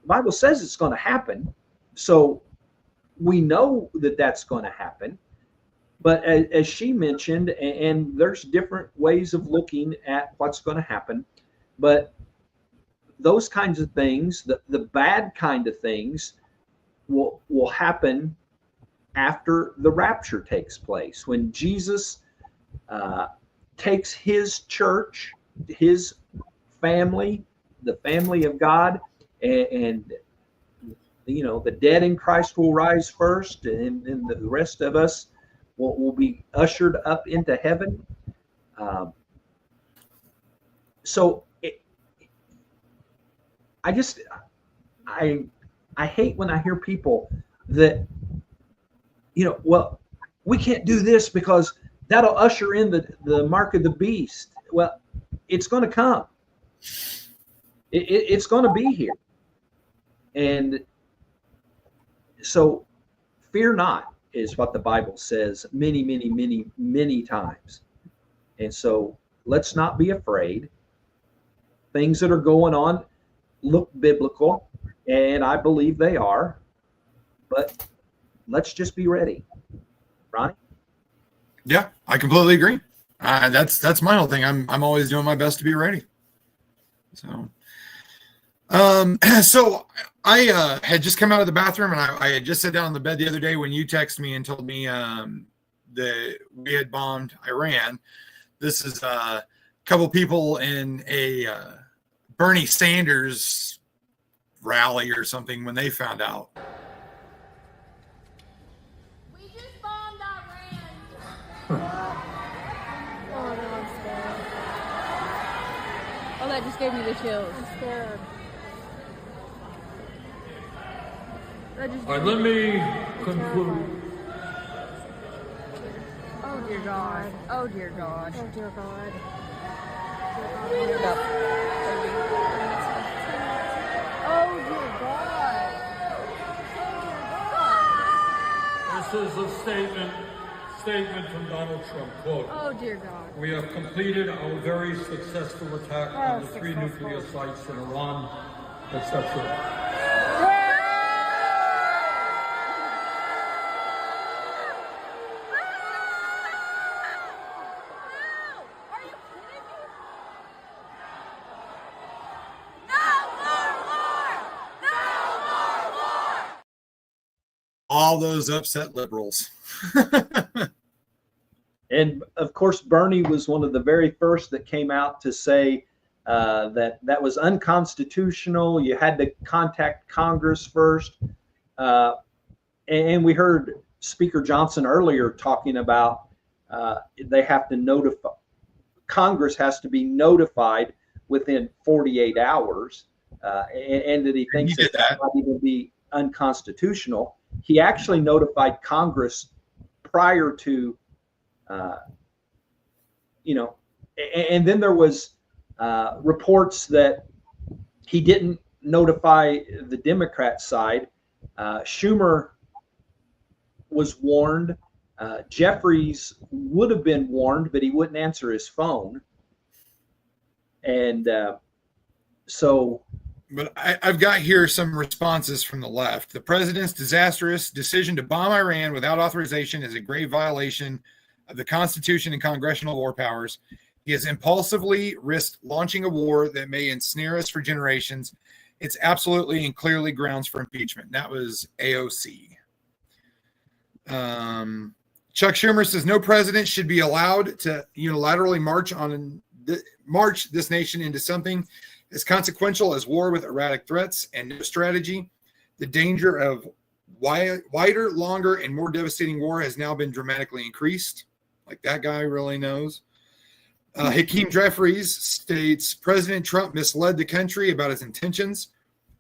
Bible says it's going to happen. So we know that that's going to happen. But as she mentioned, and there's different ways of looking at what's going to happen, but those kinds of things, the bad kind of things, will happen after the rapture takes place. When Jesus takes his church, his family, the family of God, and the dead in Christ will rise first, and the rest of us will be ushered up into heaven. So I hate when I hear people that, well, we can't do this because that'll usher in the mark of the beast. Well, it's going to come. It's going to be here. And so fear not is what the Bible says many, many, many, many times. And so let's not be afraid. Things that are going on look biblical, and I believe they are, but let's just be ready. Ronnie? Yeah, I completely agree. That's my whole thing. I'm always doing my best to be ready. So, so I had just come out of the bathroom, and I had just sat down on the bed the other day when you texted me and told me that we had bombed Iran. This is a couple people in a Bernie Sanders rally or something when they found out. We just bombed Iran. Oh no, I'm scared. Oh, that just gave me the chills. I'm scared. All right, let me conclude. Oh dear God. Oh dear God. Oh dear God. Oh dear God. This is a statement from Donald Trump. Quote, Oh dear God. we have completed our very successful attack on the 3 nuclear sites in Iran, etc. All those upset liberals. And of course, Bernie was one of the very first that came out to say that was unconstitutional. You had to contact Congress first. And we heard Speaker Johnson earlier talking about they have to notify, Congress has to be notified within 48 hours, and that he thinks that might even be unconstitutional. He actually notified Congress prior to, and then there was reports that he didn't notify the Democrat side. Schumer was warned. Jeffries would have been warned, but he wouldn't answer his phone. And so. But I've got here some responses from the left. The president's disastrous decision to bomb Iran without authorization is a grave violation of the Constitution and congressional war powers. He has impulsively risked launching a war that may ensnare us for generations. It's absolutely and clearly grounds for impeachment. That was AOC. Chuck Schumer says no president should be allowed to unilaterally march this nation into something as consequential as war with erratic threats and no strategy. The danger of wider, longer, and more devastating war has now been dramatically increased. Like that guy really knows. Hakeem Jeffries states President Trump misled the country about his intentions,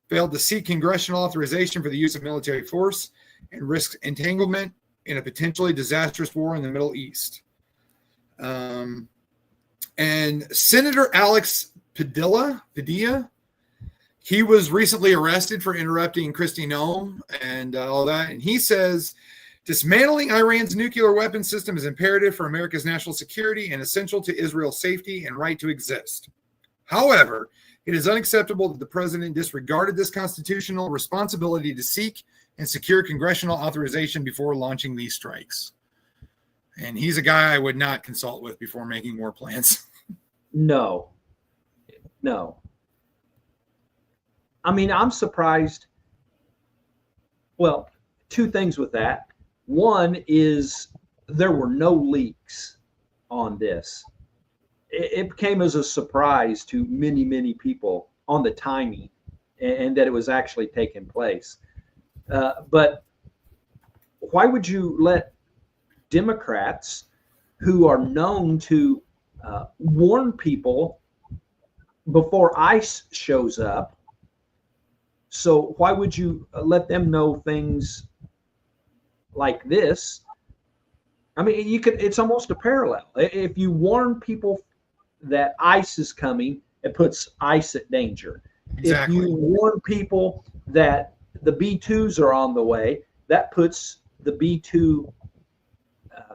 failed to seek congressional authorization for the use of military force, and risked entanglement in a potentially disastrous war in the Middle East. And Senator Alex Padilla, he was recently arrested for interrupting Kristi Noem and all that. And he says, dismantling Iran's nuclear weapon system is imperative for America's national security and essential to Israel's safety and right to exist. However, it is unacceptable that the president disregarded this constitutional responsibility to seek and secure congressional authorization before launching these strikes. And he's a guy I would not consult with before making war plans. No. I mean, I'm surprised. Well, two things with that. One is there were no leaks on this. It came as a surprise to many, many people on the timing and that it was actually taking place. But why would you let Democrats who are known to warn people before ICE shows up. So why would you let them know things like this? I mean, you could. It's almost a parallel. If you warn people that ICE is coming, it puts ICE at danger. Exactly. If you warn people that the B-2s are on the way, that puts the B-2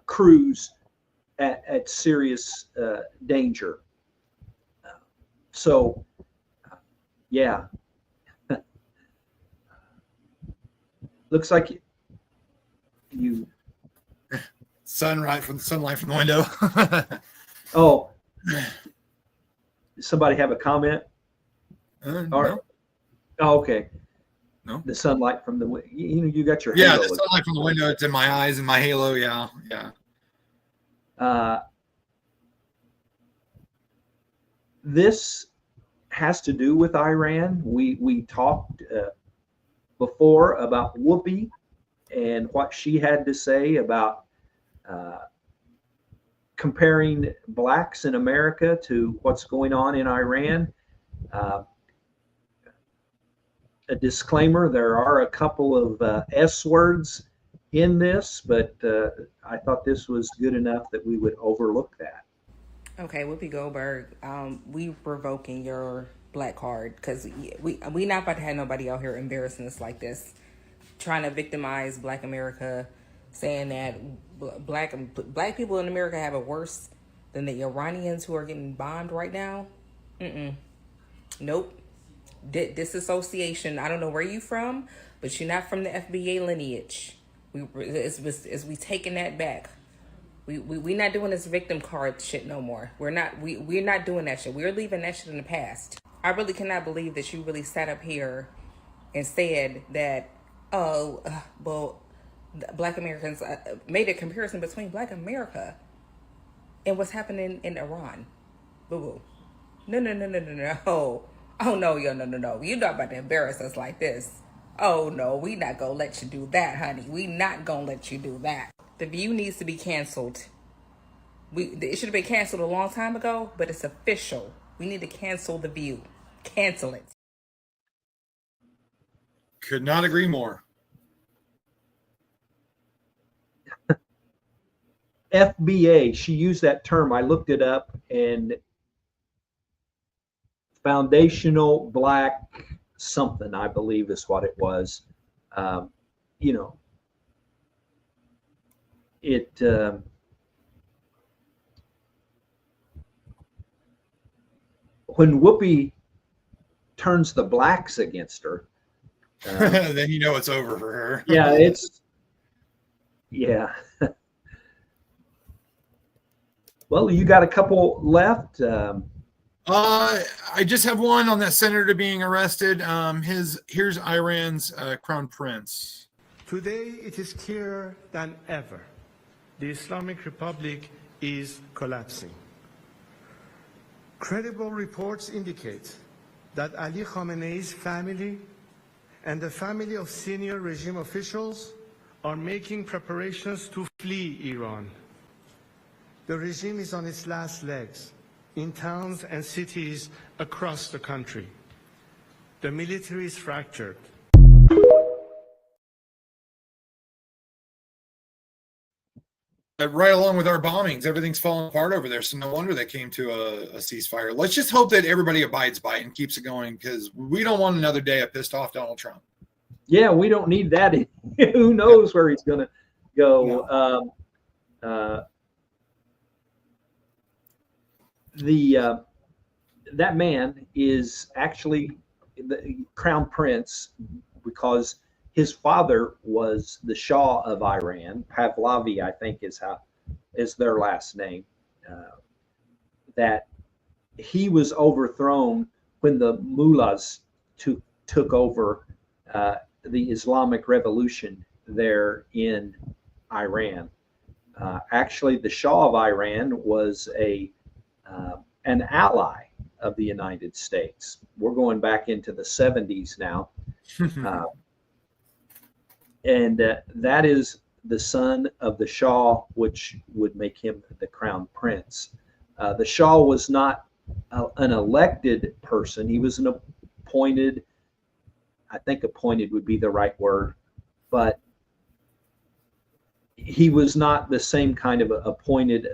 crews at serious danger. So, yeah. Looks like you sunlight from the window. Oh, somebody have a comment? No. Oh, okay. No. The sunlight from the you got your Yeah, halo. the sunlight from the window. It's in my eyes and my halo. Yeah. This has to do with Iran. We talked before about Whoopi and what she had to say about comparing blacks in America to what's going on in Iran. A disclaimer, there are a couple of S words in this, but I thought this was good enough that we would overlook that. Okay, Whoopi Goldberg, we revoking your black card because we not about to have nobody out here embarrassing us like this, trying to victimize Black America, saying that black people in America have it worse than the Iranians who are getting bombed right now. Nope. Disassociation. I don't know where you from, but you're not from the FBA lineage. We taking that back. We not doing this victim card shit no more. We're not doing that shit. We're leaving that shit in the past. I really cannot believe that you really sat up here and said that, Black Americans made a comparison between Black America and what's happening in Iran. Boo boo. No. Oh no, yo, no. You're not about to embarrass us like this. Oh no, we not gonna let you do that, honey. We not gonna let you do that. The View needs to be canceled. It should have been canceled a long time ago, but it's official. We need to cancel The View. Cancel it. Could not agree more. FBA, she used that term. I looked it up, and foundational black something, I believe is what it was. When Whoopi turns the blacks against her, then you know it's over for her. Yeah. Well, you got a couple left. I just have one on that senator being arrested. Here's Iran's crown prince. Today, it is clearer than ever the Islamic Republic is collapsing. Credible reports indicate that Ali Khamenei's family and the family of senior regime officials are making preparations to flee Iran. The regime is on its last legs in towns and cities across the country. The military is fractured. Right along with our bombings, everything's falling apart over there. So no wonder they came to a ceasefire. Let's just hope that everybody abides by it and keeps it going, because we don't want another day of pissed off Donald Trump. Yeah, we don't need that. Who knows where he's going to go? No. That man is actually the crown prince because his father was the Shah of Iran. Pahlavi, I think, is their last name. That he was overthrown when the mullahs took over the Islamic Revolution there in Iran. Actually, the Shah of Iran was an ally of the United States. We're going back into the 70s now. And that is the son of the Shah, which would make him the crown prince. The Shah was not an elected person. He was an appointed, I think appointed would be the right word, but he was not the same kind of appointed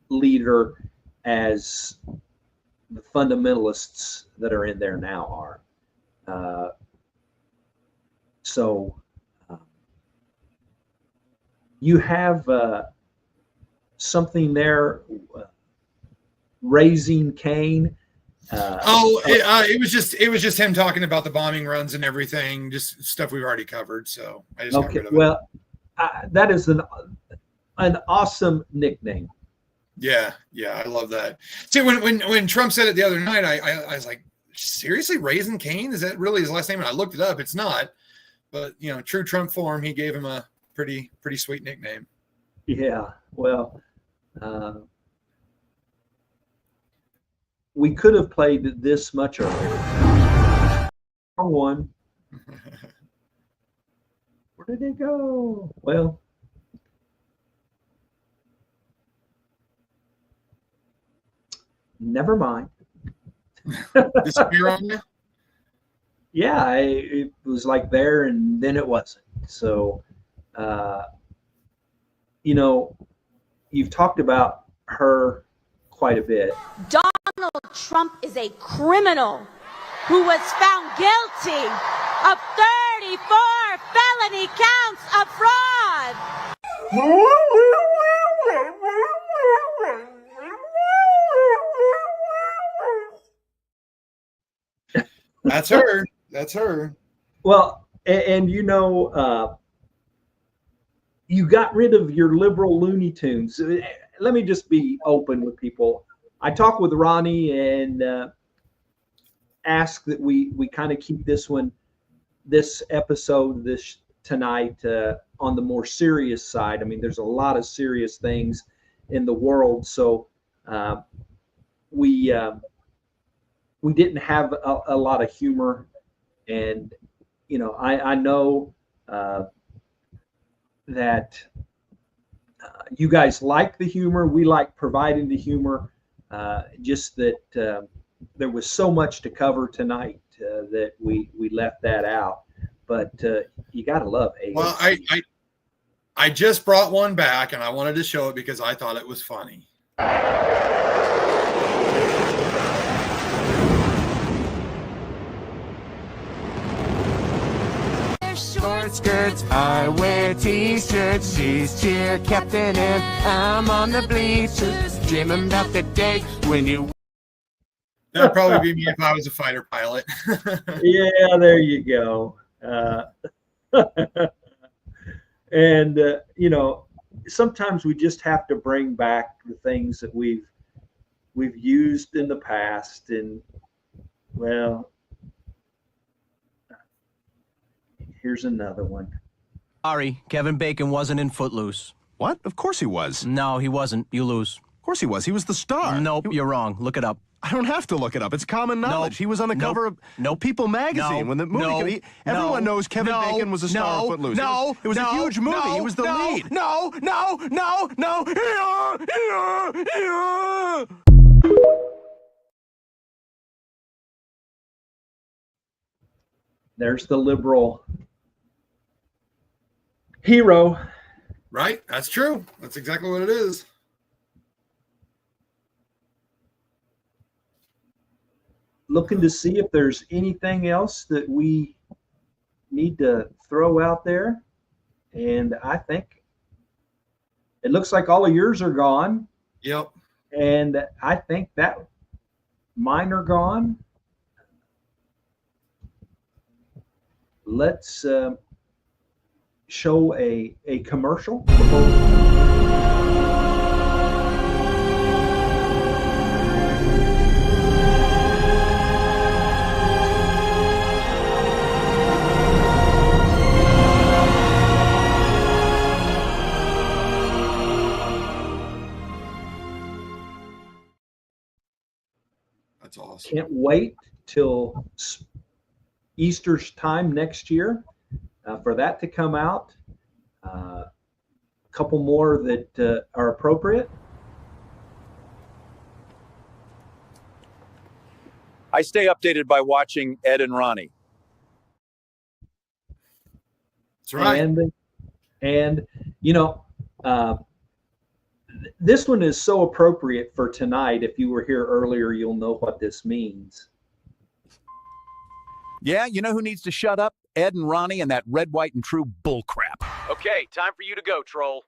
leader as the fundamentalists that are in there now are. So you have something there, raising Cain. It was just him talking about the bombing runs and everything, just stuff we've already covered. So I just got rid of it. Well, that is an awesome nickname. Yeah, I love that. See, when Trump said it the other night, I was like, seriously, Raising Cain? Is that really his last name? And I looked it up. It's not. But true Trump form, he gave him a pretty sweet nickname. Yeah. Well, we could have played this much earlier. Wrong one. Where did it go? Well, never mind. Disappear on you? Yeah, it was like there and then it wasn't. So, you've talked about her quite a bit. Donald Trump is a criminal who was found guilty of 34 felony counts of fraud. That's her. That's her. Well, and you got rid of your liberal Looney Tunes. Let me just be open with people. I talked with Ronnie and asked that we kind of keep this episode tonight on the more serious side. I mean, there's a lot of serious things in the world, so we didn't have a lot of humor, and I know that you guys like the humor. We like providing the humor. Just that there was so much to cover tonight that we left that out. But you gotta love AOC. Well, I just brought one back, and I wanted to show it because I thought it was funny. Short skirts, I wear t-shirts. She's cheer captain and I'm on the bleachers, dreaming about the day when you. That'd probably be me if I was a fighter pilot. Yeah, there you go. And sometimes we just have to bring back the things that we've used in the past, and well, here's another one. Sorry, Kevin Bacon wasn't in Footloose. What? Of course he was. No, he wasn't. You lose. Of course he was. He was the star. Nope, you're wrong. Look it up. I don't have to look it up. It's common knowledge. Nope. He was on the cover of People magazine when the movie everyone knows Kevin Bacon was a star of Footloose. It was a huge movie. He was the lead. No. There's the liberal hero. Right? That's true. That's exactly what it is. Looking to see if there's anything else that we need to throw out there. And I think it looks like all of yours are gone. Yep. And I think that mine are gone. Let's show a commercial. That's awesome. Can't wait till Easter's time next year for that to come out. a couple more that are appropriate. I stay updated by watching Ed and Ronnie. That's right. And you know, this one is so appropriate for tonight. If you were here earlier, you'll know what this means. Yeah, you know who needs to shut up? Ed and Ronnie and that red, white, and true bullcrap. Okay, time for you to go, troll.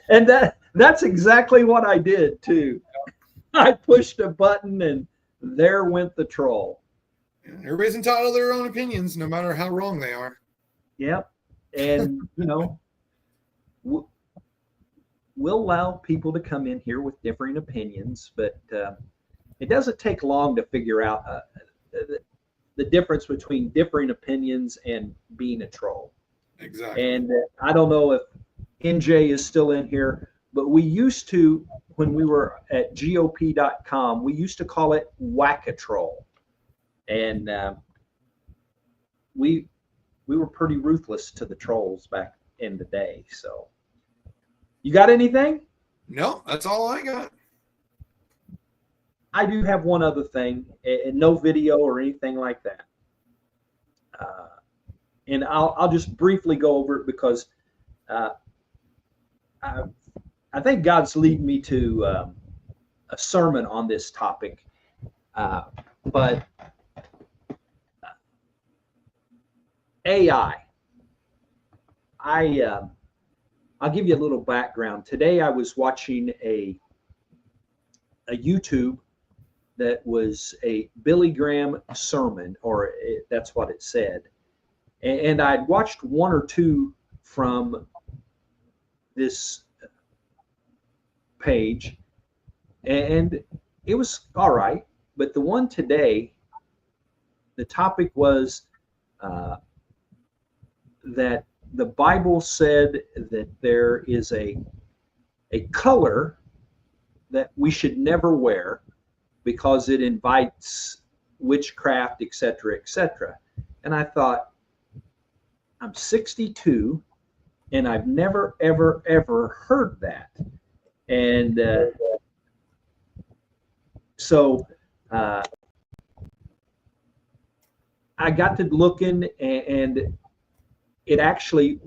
And that's exactly what I did too. I pushed a button and there went the troll. Everybody's entitled to their own opinions, no matter how wrong they are. Yep. And, you know, we'll allow people to come in here with differing opinions, but it doesn't take long to figure out the difference between differing opinions and being a troll. Exactly. And I don't know if NJ is still in here, but we used to, when we were at GOP.com, we used to call it whack-a-troll. And we were pretty ruthless to the trolls back in the day. So, you got anything? No, that's all I got. I do have one other thing, and no video or anything like that. And I'll just briefly go over it because I think God's leading me to a sermon on this topic. But AI. I'll give you a little background. Today I was watching a YouTube that was a Billy Graham sermon, or that's what it said. And I'd watched one or two from this page, and it was all right. But the one today, the topic was that the Bible said that there is a color that we should never wear because it invites witchcraft, etc., etc. And I thought, I'm 62 and I've never, ever, ever heard that. And so I got to looking, and it actually,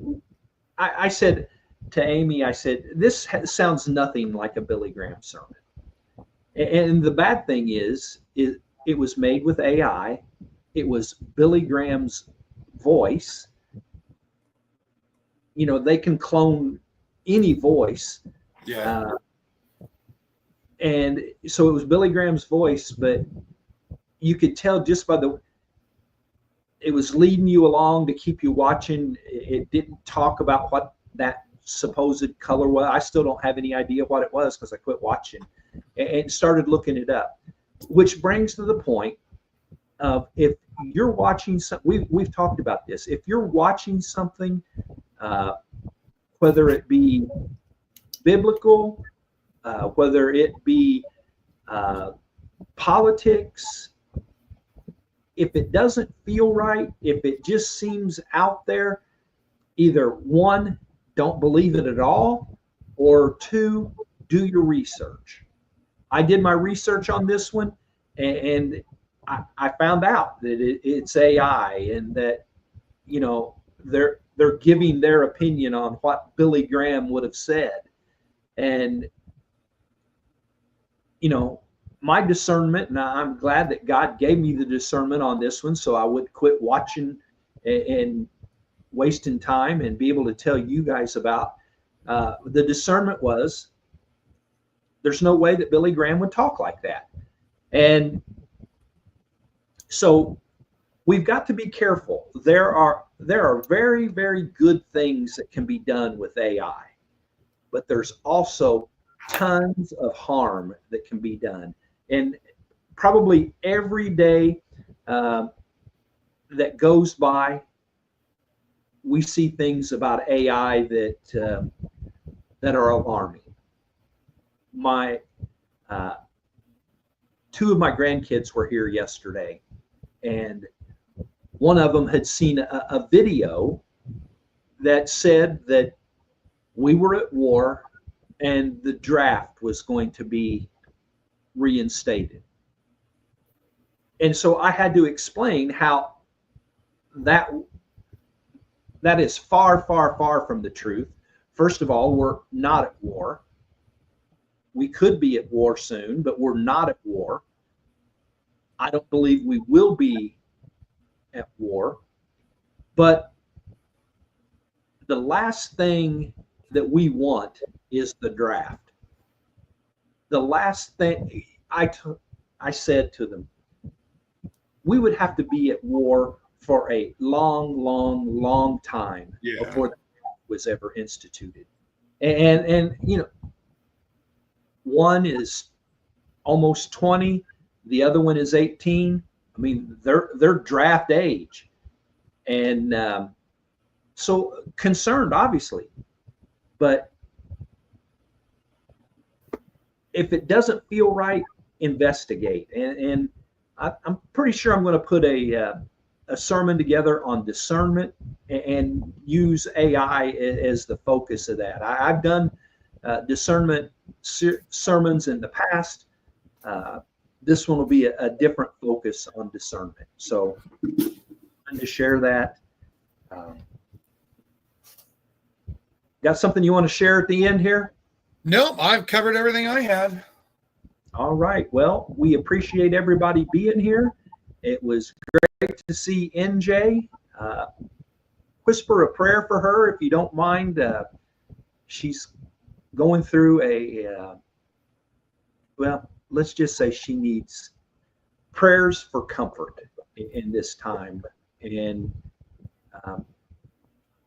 I said to Amy, I said, this sounds nothing like a Billy Graham sermon. And the bad thing is it was made with AI. It was Billy Graham's voice. You know, they can clone any voice. Yeah. And so it was Billy Graham's voice, but you could tell just by it was leading you along to keep you watching. It didn't talk about what that supposed color was. I still don't have any idea what it was because I quit watching and started looking it up, which brings to the point of, if you're watching something, we've talked about this. If you're watching something, whether it be biblical, whether it be politics, if it doesn't feel right, if it just seems out there, either one, don't believe it at all, or two, do your research. I did my research on this one, and I found out that it's AI, and that, you know, they're giving their opinion on what Billy Graham would have said. And, you know, my discernment, and I'm glad that God gave me the discernment on this one, so I would quit watching and wasting time and be able to tell you guys about. The discernment was, there's no way that Billy Graham would talk like that. And so we've got to be careful. There are very, very good things that can be done with AI, but there's also tons of harm that can be done. And probably every day that goes by, we see things about AI that are alarming. Two of my grandkids were here yesterday, and one of them had seen a video that said that we were at war and the draft was going to be reinstated. And so I had to explain how that is far, far, far from the truth. First of all, we're not at war. We could be at war soon, but we're not at war. I don't believe we will be at war. But the last thing that we want is the draft. The last thing I said to them, we would have to be at war for a long, long, long time before the draft was ever instituted. And you know, one is almost 20, the other one is 18. I mean, they're draft age, and so concerned, obviously. But if it doesn't feel right, investigate. And I'm pretty sure I'm going to put a sermon together on discernment and use AI as the focus of that. I've done discernment sermons in the past. This one will be a different focus on discernment. So I'm going to share that. Got something you want to share at the end here? Nope, I've covered everything I had. All right. Well, we appreciate everybody being here. It was great to see NJ. Whisper a prayer for her if you don't mind. She's going through well, let's just say she needs prayers for comfort in this time. And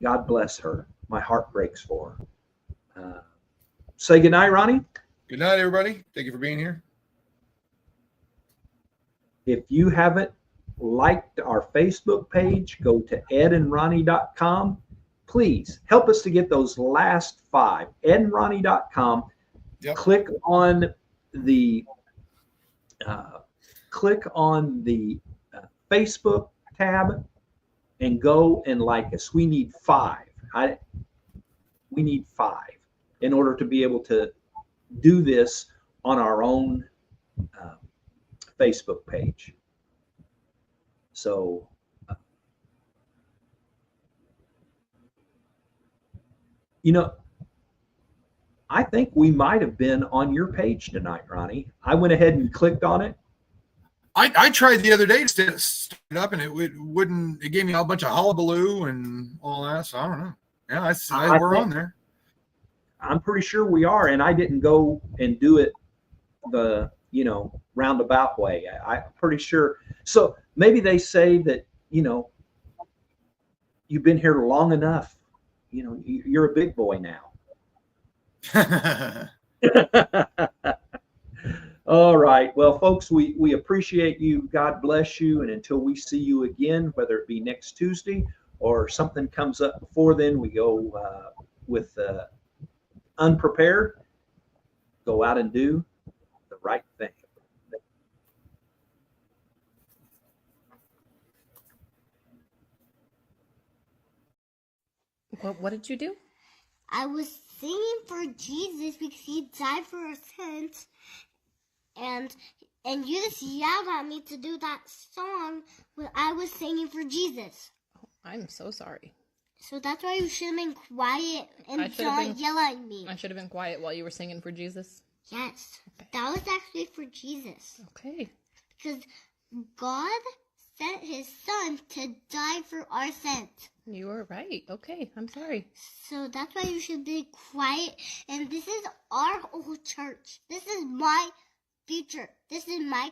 God bless her. My heart breaks for her. Say good night, Ronnie. Good night, everybody. Thank you for being here. If you haven't liked our Facebook page, go to edandronnie.com. Please help us to get those last 5. edandronnie.com. Yep. Click on the Facebook tab and go and like us. We need 5. We need 5 in order to be able to do this on our own Facebook page. So you know, I think we might have been on your page tonight, Ronnie. I went ahead and clicked on it. I tried the other day to stand it up, and it wouldn't. It gave me a bunch of hullabaloo and all that. So I don't know. Yeah, we're on there. I'm pretty sure we are, and I didn't go and do it the roundabout way. I'm pretty sure. So maybe they say that you've been here long enough. You're a big boy now. All right. Well, folks, we appreciate you. God bless you. And until we see you again, whether it be next Tuesday or something comes up before then, we go with unprepared. Go out and do the right thing. What did you do? I was singing for Jesus because he died for our sins, and you just yelled at me to do that song when I was singing for Jesus. Oh, I'm so sorry. So that's why you should have been quiet and not yell at me. I should have been quiet while you were singing for Jesus? Yes. Okay. That was actually for Jesus. Okay. Because God sent his son to die for our sins. You were right. Okay, I'm sorry. So that's why you should be quiet. And this is our old church. This is my future. This is my